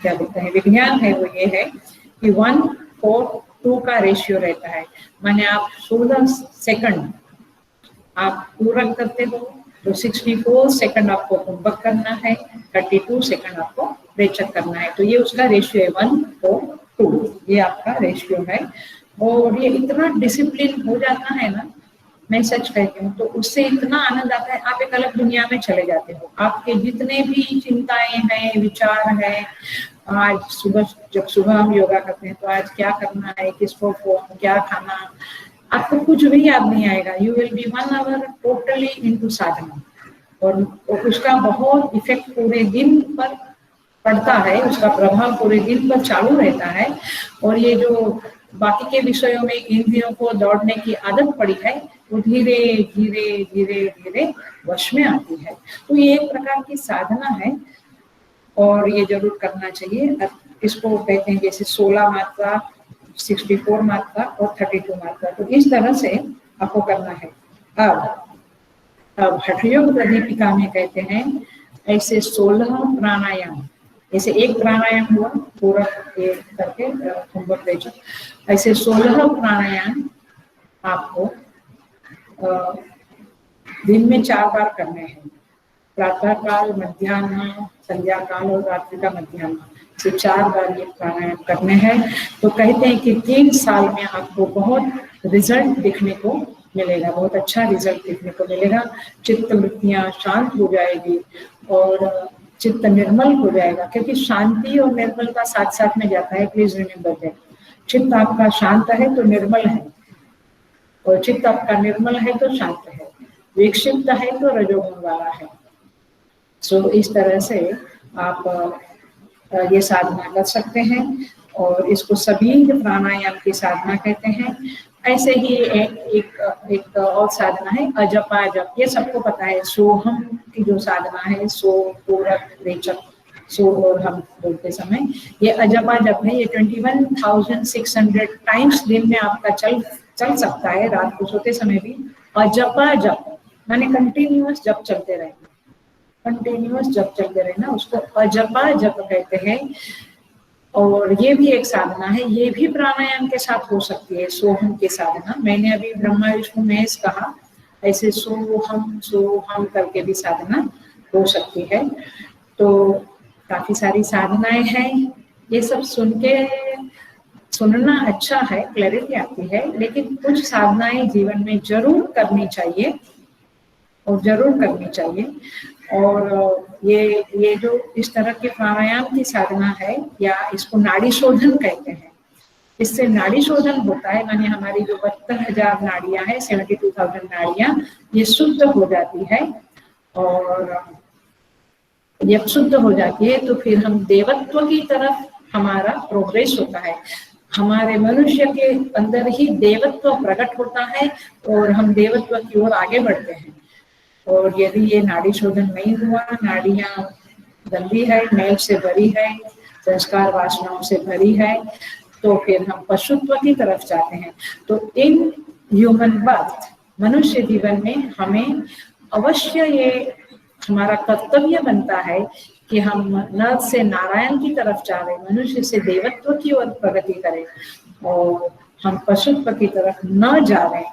क्या बोलते हैं विज्ञान है वो ये है कि 1:4:2 का रेशियो रहता है। माने आप 16 सेकंड आप पूरक करते हो तो 64 सेकंड आपको कुंभक करना है, 32 सेकंड आपको रेचक करना है। तो ये उसका रेशियो है 1:4:2, ये आपका रेशियो है। और ये इतना डिसिप्लिन हो जाता है ना, मैं सच कहती हूँ, तो उससे इतना आनंद आता है, आप एक अलग दुनिया में चले जाते हो। आपके जितने भी चिंताएं हैं, विचार हैं, आज जब सुबह हम योगा करते हैं तो आज क्या करना है, किसको क्या खाना, आपको कुछ भी याद नहीं आएगा। You will be 1 hour totally into sadhana. और उसका बहुत इफेक्ट पूरे दिन पर पड़ता है, उसका प्रभाव पूरे दिन पर चालू रहता है। और ये जो बाकी के विषयों में इंद्रियों को दौड़ने की आदत पड़ी है वो धीरे धीरे धीरे धीरे वश में आती है। तो ये एक प्रकार की साधना है और ये जरूर करना चाहिए। इसको कहते हैं जैसे 16 मात्रा, 64 मात्रा और 32 मात्रा, तो इस तरह से आपको करना है। अब हठयोग प्रदीपिका में कहते हैं ऐसे 16 प्राणायाम, ऐसे एक प्राणायाम हुआ पूरा करके कुंभक रेचक, ऐसे 16 प्राणायाम आपको दिन में 4 बार करने हैं। प्रातः काल, मध्याह्न, संध्या काल और रात्रि का मध्याह्न, से 4 बार ये प्राणायाम करने हैं। तो कहते हैं कि 3 साल में आपको बहुत रिजल्ट देखने को मिलेगा, बहुत अच्छा रिजल्ट देखने को मिलेगा। चित्त वृत्तियां शांत हो जाएगी और चित्त निर्मल हो जाएगा, क्योंकि शांति और निर्मल का साथ साथ में जाता है। Please remember that. चित्त आपका शांत है तो निर्मल है, और चित्त आपका निर्मल है तो शांत है, विक्षिप्त है तो रजोगुण वाला है। सो इस तरह से आप ये साधना कर सकते हैं और इसको सभी प्राणायाम की साधना कहते हैं। ऐसे ही एक और साधना है अजपा जप, ये सबको पता है। सोहम की जो साधना है, सो पूरक रेचक, सो और हम बोलते समय ये अजपा जप है, ये 21,600 टाइम्स दिन में आपका चल सकता है, रात को सोते समय भी। अजपा जप माने कंटिन्यूअस जप चलते रहेंगे, कंटिन्यूअस जप चलते रहना, उसको अजपा जप कहते हैं। और ये भी एक साधना है, ये भी प्राणायाम के साथ हो सकती है, सोहम की साधना। मैंने अभी ब्रह्मा विष्णु महेश कहा, ऐसे सोहम करके भी साधना हो सकती है। तो काफी सारी साधनाएं हैं, ये सब सुनना अच्छा है, क्लैरिटी आती है, लेकिन कुछ साधनाएं जीवन में जरूर करनी चाहिए और जरूर करनी चाहिए। और ये जो इस तरह के प्राणायाम की साधना है, या इसको नाड़ी शोधन कहते हैं, इससे नाड़ी शोधन होता है, माने हमारी जो 72,000 नाड़ियां हैं, 72,000 नाड़ियां, ये शुद्ध हो जाती है। और जब शुद्ध हो जाती है तो फिर हम देवत्व की तरफ हमारा प्रोग्रेस होता है, हमारे मनुष्य के अंदर ही देवत्व प्रकट होता है और हम देवत्व की ओर आगे बढ़ते हैं। और यदि ये नाड़ी शोधन नहीं हुआ, नाड़ियां गंदी है, मैल से भरी है, संस्कार वासनाओं से भरी है, तो फिर हम पशुत्व की तरफ जाते हैं। तो इन ह्यूमन बर्थ, मनुष्य जीवन में हमें अवश्य ये हमारा कर्तव्य बनता है कि हम नर से नारायण की तरफ जाए, मनुष्य से देवत्व की ओर प्रगति करें और हम पशुत्व की तरफ न जाए,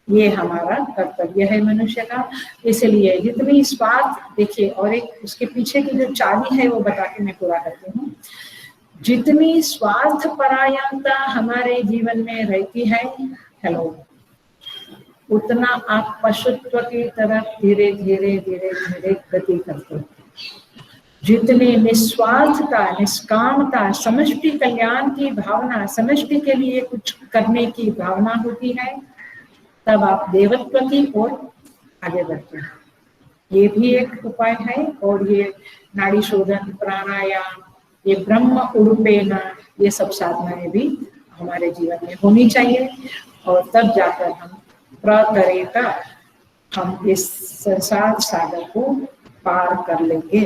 ये हमारा कर्तव्य है मनुष्य का। इसलिए जितनी स्वार्थ, देखिए, और एक उसके पीछे की जो चाबी है वो बता के मैं पूरा करती हूँ। जितनी स्वार्थ परायणता हमारे जीवन में रहती है, उतना आप पशुत्व की तरफ धीरे धीरे धीरे धीरे गति करते हैं। जितनी निस्वार्थता, निष्कामता, समष्टि कल्याण की भावना, समष्टि के लिए कुछ करने की भावना होती है, तब आप देवत्व की ओर आगे बढ़ते हैं। ये भी एक उपाय है। और ये नाड़ी शोधन, प्राणायाम, ये ब्रह्म उरूपेण, ये सब साधनाएं भी हमारे जीवन में होनी चाहिए, और तब जाकर हम प्रतरेता हम इस संसार सागर को पार कर लेंगे।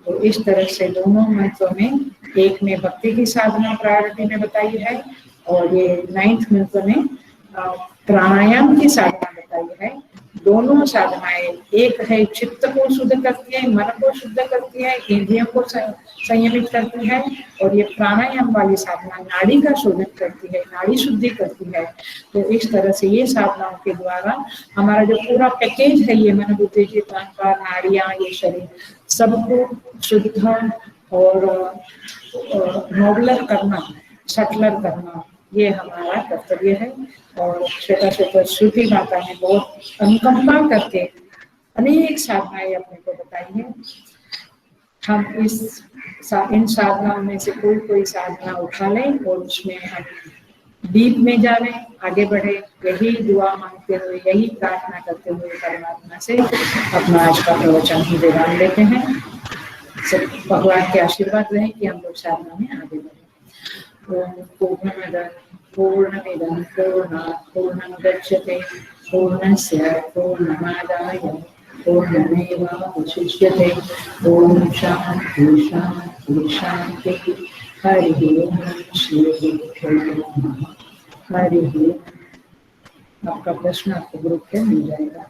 तो इस तरह से दोनों मंत्रों में, एक में भक्ति की साधना प्रायोरिटी में बताई है, और ये 9th मंत्र में प्राणायाम की साधना बताई है। दोनों साधनाएं, एक है चित्त को शुद्ध करती है, मन को शुद्ध करती है, इंद्रियों को संयमित करती है, और ये प्राणायाम वाली साधना नाड़ी का शोधन करती है, नाड़ी शुद्धि करती है। तो इस तरह से ये साधनाओं के द्वारा हमारा जो पूरा पैकेज है, ये मन बुद्धि चित्त अहंकार नाड़ियां, ये शरीर, सबको शुद्ध और नोबलर करना, सटलर करना, ये हमारा कर्तव्य है। और श्वेता श्रुति माता ने बहुत अनुकंपा करके अनेक साधनाएं अपने को बताई है। हम इन साधनाओं में से कोई साधना उठा लें और उसमें हम डीप में जाने, आगे बढ़े, यही दुआ मांगते हुए, यही प्रार्थना करते हुए परमात्मा से अपना आज का प्रवचन ही विराम लेते हैं। सब भगवान के आशीर्वाद रहे कि हम लोग साधना में आगे बढ़े। पूर्णमिदं पूर्णात् पूर्णमुदच्यते पूर्णस्य पूर्णमादाय पूर्णमेवावशिष्यते। ॐ शान्ति शान्ति शान्ति। हरिः ओम। श्री गुरुभ्यो नमः। हरिः ओम। आपका प्रश्न आपको ग्रुप पे मिल जाएगा।